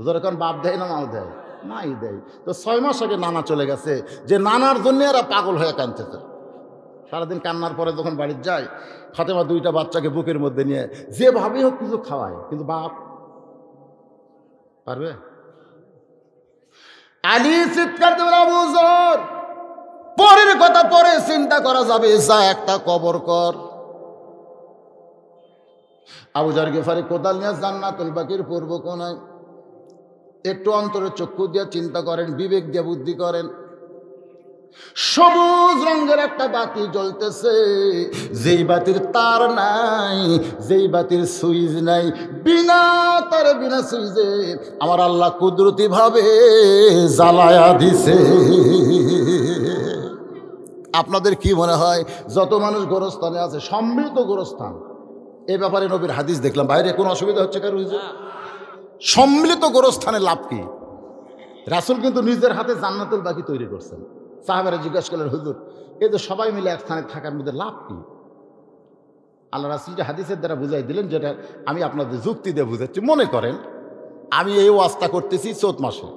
যখন বাপ দেয় না মাও দেয়? মাই দেয়। তো 6 মাস আগে নানা চলে গেছে, যে নানার জন্য এরা পাগল হয়ে কাঁদতেছে। সারাদিন কান্নার পরে যখন বাড়ির যায়, ফাতেমা দুইটা বাচ্চাকে বুকের মধ্যে নিয়ে যেভাবে হোক কিছু খাওয়ায়, কিন্তু বাপ পারবে? আলী চিৎকার দেবেন, আবু যর, পরের কথা পরে চিন্তা করা যাবে, যা একটা কবর কর। আবু যর গিফারি কোদাল নিয়ে জান্নাতুল বাকির পূর্ব কোনায় একটু অন্তরে চক্ষু দিয়ে চিন্তা করেন, বিবেক দিয়ে বুদ্ধি করেন। সবুজ রঙের একটা বাতি জ্বলতেছে, যেই বাতির তার নাই, যেই বাতির সুইচ নাই, বিনা তারে বিনা সুইচে আমার আল্লাহ কুদরতি ভাবে জ্বালায়া দিছে। আপনাদের কি মনে হয় যত মানুষ গোরস্থানে আছে, সম্মিলিত গোরস্থান, এ ব্যাপারে নবীর হাদিস দেখলাম, বাইরে কোনো অসুবিধা হচ্ছে কারো? সম্মিলিত গোরস্থানের লাভ কি? রাসূল কিন্তু নিজের হাতে জান্নাতুল বাকি তৈরি করছেন। সাহাবারা জিজ্ঞাসা করলেন, হুজুর, এই যে সবাই মিলে এক স্থানে থাকার মধ্যে লাভ কি? আল্লাহ রাসূল যে হাদিসের দ্বারা বুঝাই দিলেন, যেটা আমি আপনাদের যুক্তি দিয়ে বুঝাচ্ছি। মনে করেন আমি এই ওয়াজটা করতেছি চৈত মাসে,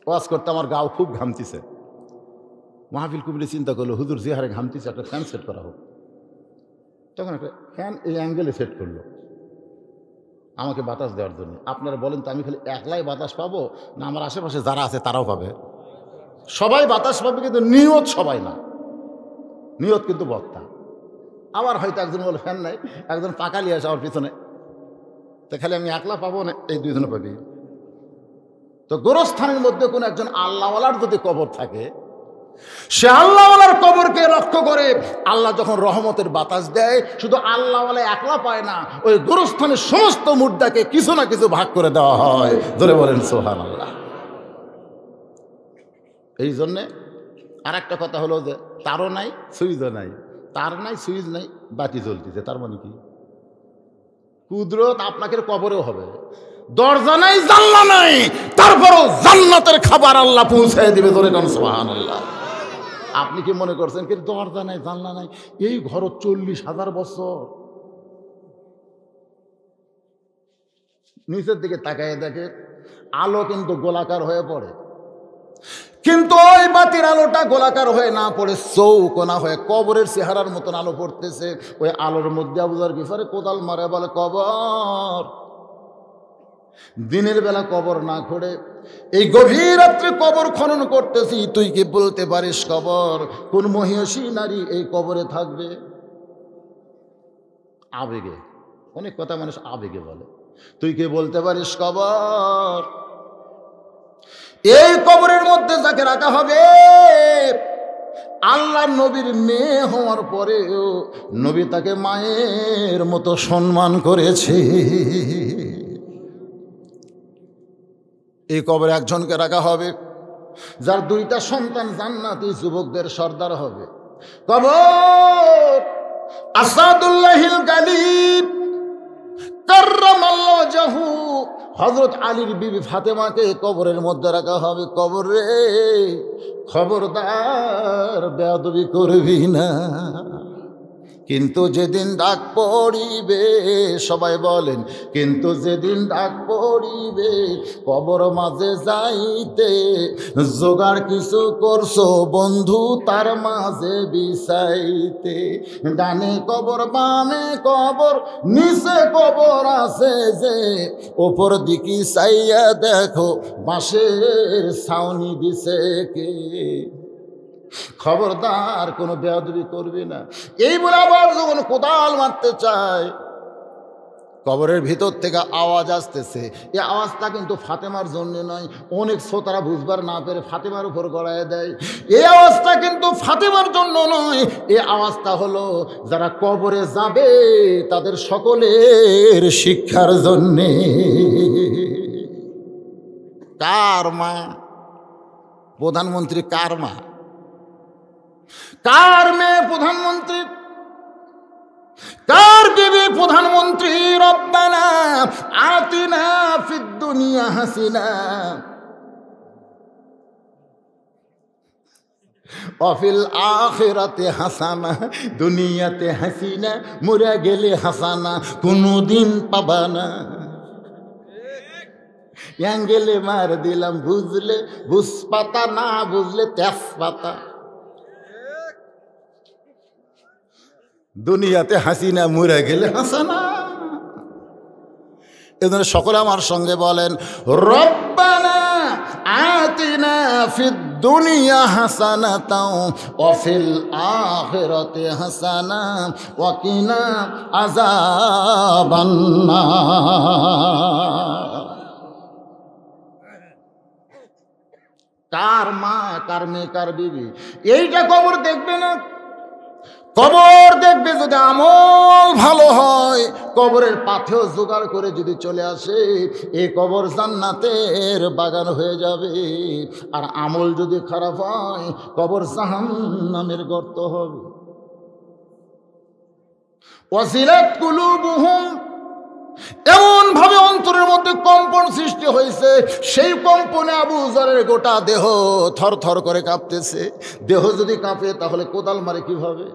ওয়াজ করতে আমার গাও খুব ঘামতিছে। মাহফিল কমিটি চিন্তা করলো, হুজুর যে হারে ঘামতিছে একটা ফ্যান সেট করা হোক। তখন একটা ফ্যান এই অ্যাঙ্গেলে সেট করলো আমাকে বাতাস দেওয়ার জন্য। আপনারা বলেন তো, আমি খালি একলাই বাতাস পাবো, না আমার আশেপাশে যারা আছে তারাও পাবে? সবাই বাতাস পাবে, কিন্তু নিয়ত সবাই না। নিয়ত কিন্তু বক্তা। আবার হয়তো একজন বলে ফ্যান নাই, একজন পাকালি আসে আমার পিছনে, তো খালি আমি একলা পাবো না, এই দুইজনে পাবি। তো গোরস্থানের মধ্যে কোনো একজন আল্লাহওয়ালার যদি কবর থাকে, সে আল্লাহওয়ালার কবরকে লক্ষ্য করে আল্লাহ যখন রহমতের বাতাস দেয়, শুধু আল্লাহওয়ালা একলা পায় না, ওই গোরস্থানের সমস্ত মুর্দাকে কিছু না কিছু ভাগ করে দেওয়া হয়। ধরে বলেন সুবহানাল্লাহ। এই জন্যে আর একটা কথা হলো যে তারও নাই সুইচও নাই, তার নাই সুইচ নাই, বাতি জ্বলতেছে। তার মানে কি? কুদরত আপনাকে কবরেও হবে। দরজা নাই জানলা নাই, তারপরও জান্নাতের খাবার আল্লাহ পৌঁছায় দিবে। ধরে কোন সুবহানাল্লাহ। আপনি কি মনে করছেন কি দরজা নাই জানলা নাই? এই ঘর 40,000 বছর। নিচের দিকে তাকায় দেখে আলো কিন্তু গোলাকার হয়ে পড়ে, কিন্তু ওই বাতির আলোটা গোলাকার হয়ে না পড়ে চৌকোনা হয়ে কবরের চেহারার মতন আলো পড়তেছে। ওই আলোর মধ্যে আবুজার গিফারে কোদাল মারে, বলে কবর। দিনের বেলা কবর না করে এই গভীর রাত্রে কবর খনন করতেছি, তুই কি বলতে পারিস কবর কোন মহিষী নারী এই কবরে থাকবে? আবেগে, অনেক কথা মানুষ আবেগে বলে। তুই কি বলতে পারিস কবর এই কবরের মধ্যে যাকে রাখা হবে আল্লাহ নবীর মেয়ে হওয়ার পরেও নবী তাকে মায়ের মতো সম্মান করেছে। এই কবরে একজনকে রাখা হবে যার 2টা সন্তান জান্নাতি যুবকদের সর্দার হবে। কবর আসাদুল্লাহিল গালিব কাররামাল্লাহু ওয়াজহু, হযরত আলীর বিবি ফাতেমাকে কবরের মধ্যে রাখা হবে। কবর রে, খবরদার বেয়াদবি করবি না, কিন্তু যেদিন ডাক পড়িবে, সবাই বলেন, কিন্তু যেদিন ডাক পড়িবে কবর মাঝে যাইতে, জোগাড় কিছু করছো বন্ধু তার মাঝে বিছাইতে। ডানে কবর বামে কবর নিচে কবর আছে যে, ওপর দিকে চাইয়া দেখো বাঁশের ছাউনি দিছে কে। খবরদার কোনো বেয়াদবি করবি না। এই বলে আবার যখন কোদাল মারতে চায়, কবরের ভিতর থেকে আওয়াজ আসতেছে। এই আওয়াজটা কিন্তু ফাতেমার জন্য নয়, অনেক শ্রোতারা বুঝবার না পেরে ফাতেমার উপর গড়ায় দেয়। এই আওয়াজটা কিন্তু ফাতেমার জন্য নয়, এই আওয়াজটা হলো যারা কবরে যাবে তাদের সকলের শিক্ষার জন্যে। কার মা? প্রধানমন্ত্রী কার মা? কার মেয়ে প্রধানমন্ত্রী? কার বিবি প্রধানমন্ত্রী? রব্বানা আতিনা ফিদ দুনিয়া হাসিনা অফিল আখিরাতে হাসানা, দুনিয়াতে হাসিনা, মরে গেলে হাসানা কোনদিন পাবা না। অ্যাঙ্গেলে মার দিলাম বুঝলে বুঝপাতা, না বুঝলে তেজপাতা। দুনিয়াতে হাসিনা, মরে গেলে হাসানা। এজন্য সকলে আমার সঙ্গে বলেন, রব্বানা আতিনা ফিদ দুনিয়া হাসানাতাও ওয়া ফিল আখিরাতি হাসানা ওয়া কিনা আযাবান নার। কার মা, কার মেয়ে, কার বিবি, এইটা কবর দেখবে না। কবর দেখবে যদি আমল ভালো হয়, কবরের পাথেও জোগাড় করে যদি চলে আসে, এই কবর জান্নাতের বাগান হয়ে যাবে। আর আমল যদি খারাপ হয়, কবর জাহান্নামের গর্ত হবে। ওয়াসিলাত কুলুবুহুম, এমন ভাবে অন্তরের মধ্যে কম্পন সৃষ্টি হয়েছে, সেই কম্পনে আবু যরের গোটা দেহ থরথর করে কাঁপতেছে। দেহ যদি কাঁপে তাহলে কোদাল মারে কিভাবে?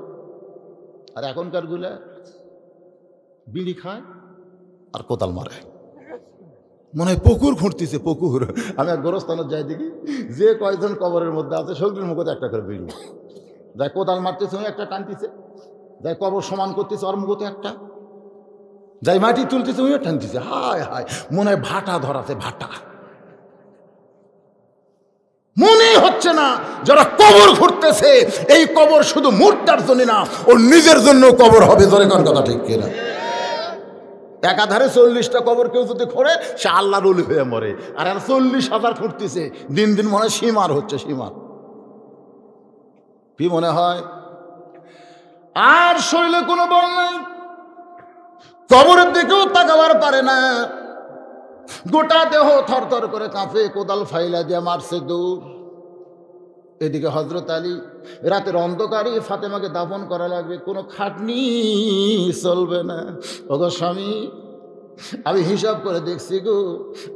আর এখনকার গুলা বিড়ি খায় আর কোদাল মারে, মনে হয় পুকুর খুঁড়তেছে পুকুর। আমি এক গোরস্থানে যাই দেখি, যে কয়জন কবরের মধ্যে আছে সকলের মুখে একটা করে বিড়ি, যাই কোদাল মারতেছে ওই একটা টানতেছে, যাই কবর সমান করতেছে ওর মুখতে একটা, যাই মাটি তুলতেছে ওই টানতেছে। হায় হায়, মনে হয় ভাটা ধরাছে, ভাটা। মনে হচ্ছে না যারা কবর ঘুরতেছে, এই কবর শুধু মুর্দার জন্য না, ওর নিজের জন্য কবর হবে। ধরে কোন কথা ঠিক কিনা? একাধারে 40টা কবর কেউ যদি খোঁড়ে, সে আল্লাহর ওলি হয়ে মরে। আর 40,000 ফুটতেছে, দিন দিন মনে হয় সীমার হচ্ছে, সীমার। কি মনে হয়? আর শরীরে কোনো বল নাই, কবরের দিকেও তাকাবার পারে না, গোটা দেহ থরথর করে কাঁপে, কোদাল ফাইলা দিয়ে মারছে দূর। এদিকে হযরত আলী রাতের অন্ধকারে ফাতেমাকে দাফন করা লাগবে, কোনো খাটনি চলবে না। ওগো স্বামী, আমি হিসাব করে দেখছি গো,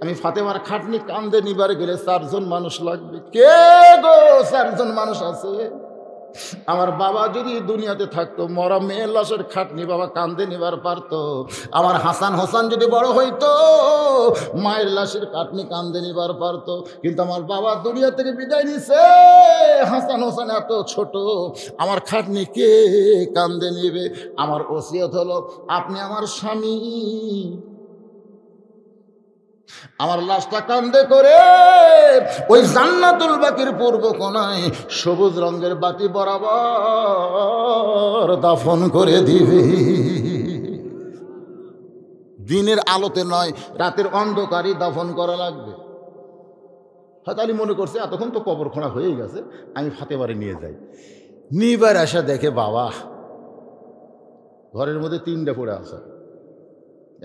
আমি ফাতেমার খাটনি কান্দে নিবার গেলে 4 জন মানুষ লাগবে। কে গো 4 জন মানুষ আছে? আমার বাবা যদি দুনিয়াতে থাকতো, মরা মেয়ের লাশের খাটনি বাবা কান্দে নিবার পারতো। আমার হাসান হোসেন যদি বড় হইতো, মায়ের লাশের খাটনি কান্দে নিবার পারতো। কিন্তু আমার বাবা দুনিয়া থেকে বিদায় নিছে, হাসান হোসেন এত ছোট, আমার খাটনি কে কান্দে নিবে? আমার ওসিয়ত হলো, আপনি আমার স্বামী, আমার লাশটা কান্দে করে ওই জান্নাতুল বাকির পূর্ব কোণায় সবুজ রঙের বাতি বরাবর দাফন করে দিবে। দিনের আলোতে নয়, রাতের অন্ধকারই দাফন করা লাগবে। হয়তো আলী মনে করছে এতক্ষণ তো কবর খোঁড়া হয়ে গেছে, আমি ফাতেমারে নিয়ে যাই। নিবার আসা দেখে বাবা ঘরের মধ্যে 3টে পড়ে আছে,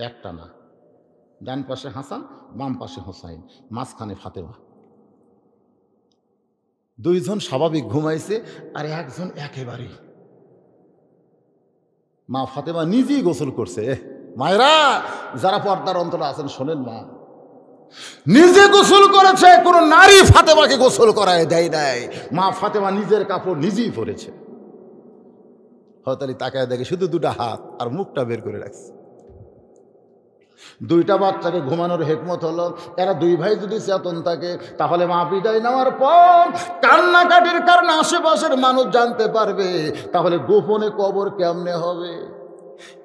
একটা না। ডান পাশে হাসান, বাম পাশে হোসাইন, মাঝখানে ফাতেমা। 2 জন স্বাভাবিক ঘুমাইছে, আর 1 জন একেবারে। মা ফাতেমা নিজেই গোসল করছে। মায়েরা যারা পর্দার অন্তরে আছেন শোনেন, মা নিজে গোসল করেছে, কোন নারী ফাতেমাকে গোসল করায় দেয় নাই। মা ফাতেমা নিজের কাপড় নিজেই পরেছে। হয়তো তাকায় দেখে শুধু 2টা হাত আর মুখটা বের করে রাখছে। 2টা বাচ্চাকে ঘুমানোর হেকমত হলো, এরা 2 ভাই যদি চেতন থাকে, তাহলে মা বিদায় নেওয়ার পর কান্নাকাটির কারণে আশেপাশের মানুষ জানতে পারবে, তাহলে গোপনে কবর কেমনে হবে।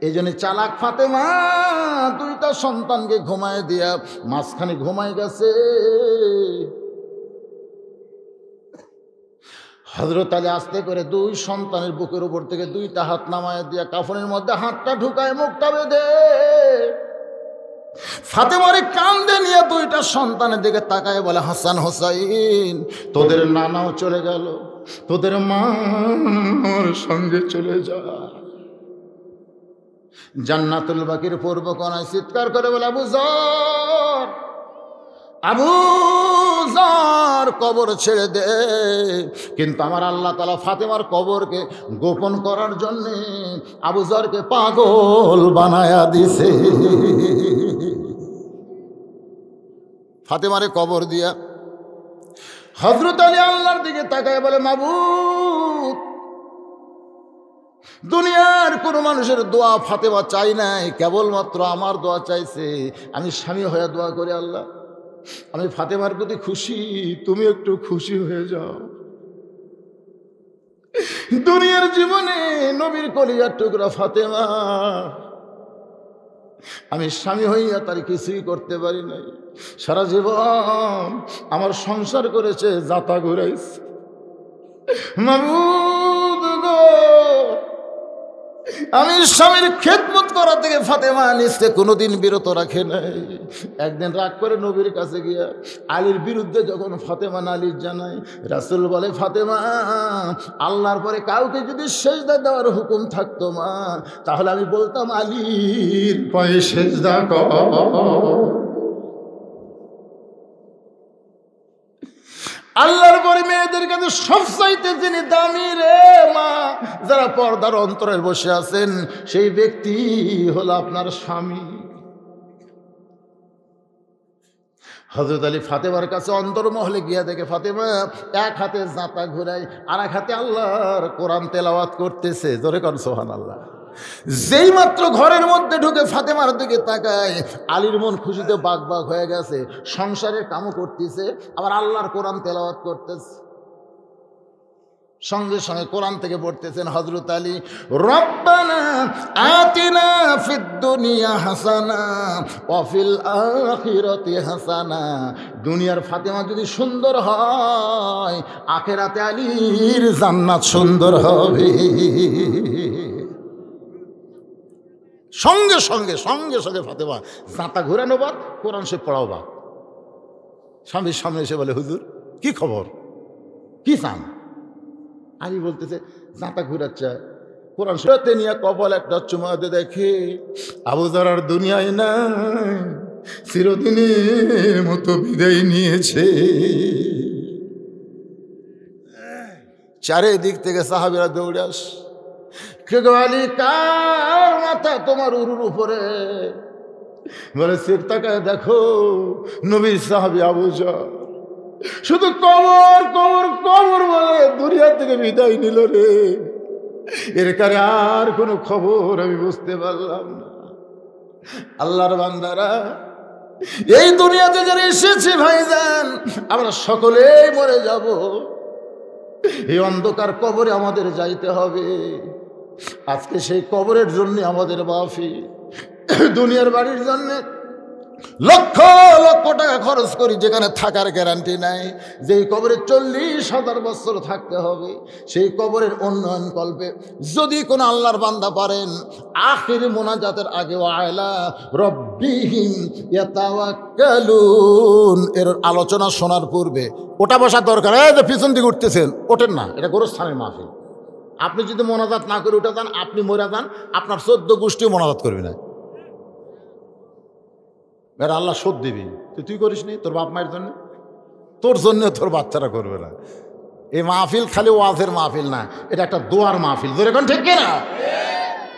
এই জন্য চালাক ফাতেমা 2টা সন্তানকে ঘুমায় দিয়া মাঝখানে ঘুমায় গেছে। হযরত আলী আস্তে করে 2 সন্তানের বুকের উপর থেকে 2টা হাত নামায় দিয়া কাফনের মধ্যে হাতটা ঢুকায়, মুখটা বেঁধে ফাতেমারে কান্দে নিয়ে 2টা সন্তানের দিকে তাকায় বলে, হাসান হোসাইন, তোদের নানাও চলে গেল, তোদের মার সঙ্গে চলে যা। জান্নাতুল বাকির পূর্ব কোণায় চিৎকার করে বলে, আবু যর, আবু যর, কবর ছেড়ে দে। কিন্তু আমার আল্লাহ তাআলা ফাতেমার কবরকে গোপন করার জন্য আবু যরকে পাগল বানায়া দিছে। ফাতেমারে কবর দিয়া হযরত আলী আল্লাহর দিকে তাকায় বলে, মাবুদ, দুনিয়ার কোনো মানুষের দোয়া ফাতেমা চাই নাই, কেবলমাত্র আমার দোয়া চাইছে। আমি স্বামী হয়ে দোয়া করি, আল্লাহ আমি ফাতেমার প্রতি খুশি, তুমি একটু খুশি হয়ে যাও। দুনিয়ার জীবনে নবীর কলিজার টুকরা ফাতেমা, আমি স্বামী হইয়া তার কিছুই করতে পারি নাই। সারা জীবন আমার সংসার করেছে, যাতা ঘুরাইছে। মাবুদ গো, আমি স্বামীর খেদমত করা থেকে ফাতেমা নিজকে কোনোদিন বিরত রাখে নাই। একদিন রাগ করে নবীর কাছে গিয়া আলীর বিরুদ্ধে যখন ফাতেমা নালিশ জানায়, রাসূল বলে, ফাতেমা, আল্লাহর পরে কাউকে যদি সেজদা দেওয়ার হুকুম থাকতো মা, তাহলে আমি বলতাম আলীর পায়ে সেজদা কর। আল্লাহর পরে মেয়েদের কাছে সবচাইতে যিনি দামি রে মা, যারা পর্দার অন্তরে বসে আছেন, সেই ব্যক্তি হলো আপনার স্বামী। হযরত আলী ফাতেমার কাছে অন্তর্মহলে গিয়া দেখে ফাতেমা 1 হাতে জাতা ঘুরায়, আর 1 হাতে আল্লাহর কোরআন তেলাওয়াত করতেছে। জোরে কর সুবহানাল্লাহ। যেই মাত্র ঘরের মধ্যে ঢুকে ফাতেমার দিকে তাকায়, আলীর মন খুশিতে বাগ বাগ হয়ে গেছে। সংসারের কামও করতেছে, আবার আল্লাহর কোরআন তেলাওয়াত করতেছে। সঙ্গে সঙ্গে কোরআন থেকে পড়তেছেন হযরত আলী, রব্বানা আতিনা ফিদ দুনিয়া হাসানা ওয়া ফিল আখিরাতি হাসানা। দুনিয়ার ফাতেমা যদি সুন্দর হয়, আখিরাতে আলীর জান্নাত সুন্দর হবে। সঙ্গে সঙ্গে সঙ্গে সঙ্গে ফাতেমা জাঁতা ঘুরানো বাদ, কোরআন শরীফ পড়াও বাদ। স্বামীর সামনে এসে বলে, হুজুর কি খবর, কি চান? আলী বলতেছে জাঁতা ঘুরাচ্ছে কোরআন শরীফে নিয়ে কপাল একটা চুমাতে দেখে আবু যর আর দুনিয়ায় নাই, চিরদিনের মতো বিদায় নিয়েছে। চারিদিক থেকে সাহাবীরা দৌড়ে আস, কে গো আলী, কার মাথা তোমার উরুর উপরে? বলে সির তাকায় দেখো, নবীর সাহাবী আবু যর। শুধু কবর কবর কবর বলে দুনিয়া থেকে বিদায় নিল রে। এর কারে আর কোনো খবর আমি বুঝতে পারলাম না। আল্লাহর বান্দারা, এই দুনিয়াতে যারা এসেছে ভাইজান, আমরা সকলেই মরে যাব। এই অন্ধকার কবরে আমাদের যাইতে হবে। আজকে সেই কবরের জন্য আমাদের মাহফিল। দুনিয়ার বাড়ির জন্য লক্ষ লক্ষ টাকা খরচ করি, যেখানে থাকার গ্যারান্টি নাই। যেই কবরে 40,000 বছর থাকতে হবে, সেই কবরের উন্নয়ন কল্পে যদি কোনো আল্লাহর বান্দা পারেন, আখির মোনাজাতের আগে ওয়াইলা রব্বিহিম ইয়াতাওয়াক্কালুন এর আলোচনা শোনার পূর্বে ওটা বসা দরকার। এই যে পিছন দিকে উঠতেছেন, ওঠেন না, এটা গোরস্থানের মাহফিল। আপনি যদি মোনাজাত না করে উঠে যান, আপনি মরে যান, আপনার 14 গোষ্ঠীও মোনাজাত করবে না। এরা আল্লাহ শোধ দিবি। তুই করিস নি তোর বাপ মায়ের জন্য, তোর জন্য তোর বাচ্চারা করবে না। এই মাহফিল খালি ওয়াজের মাহফিল না, এটা একটা দোয়ার মাহফিল। ধরে এখন ঠিক না?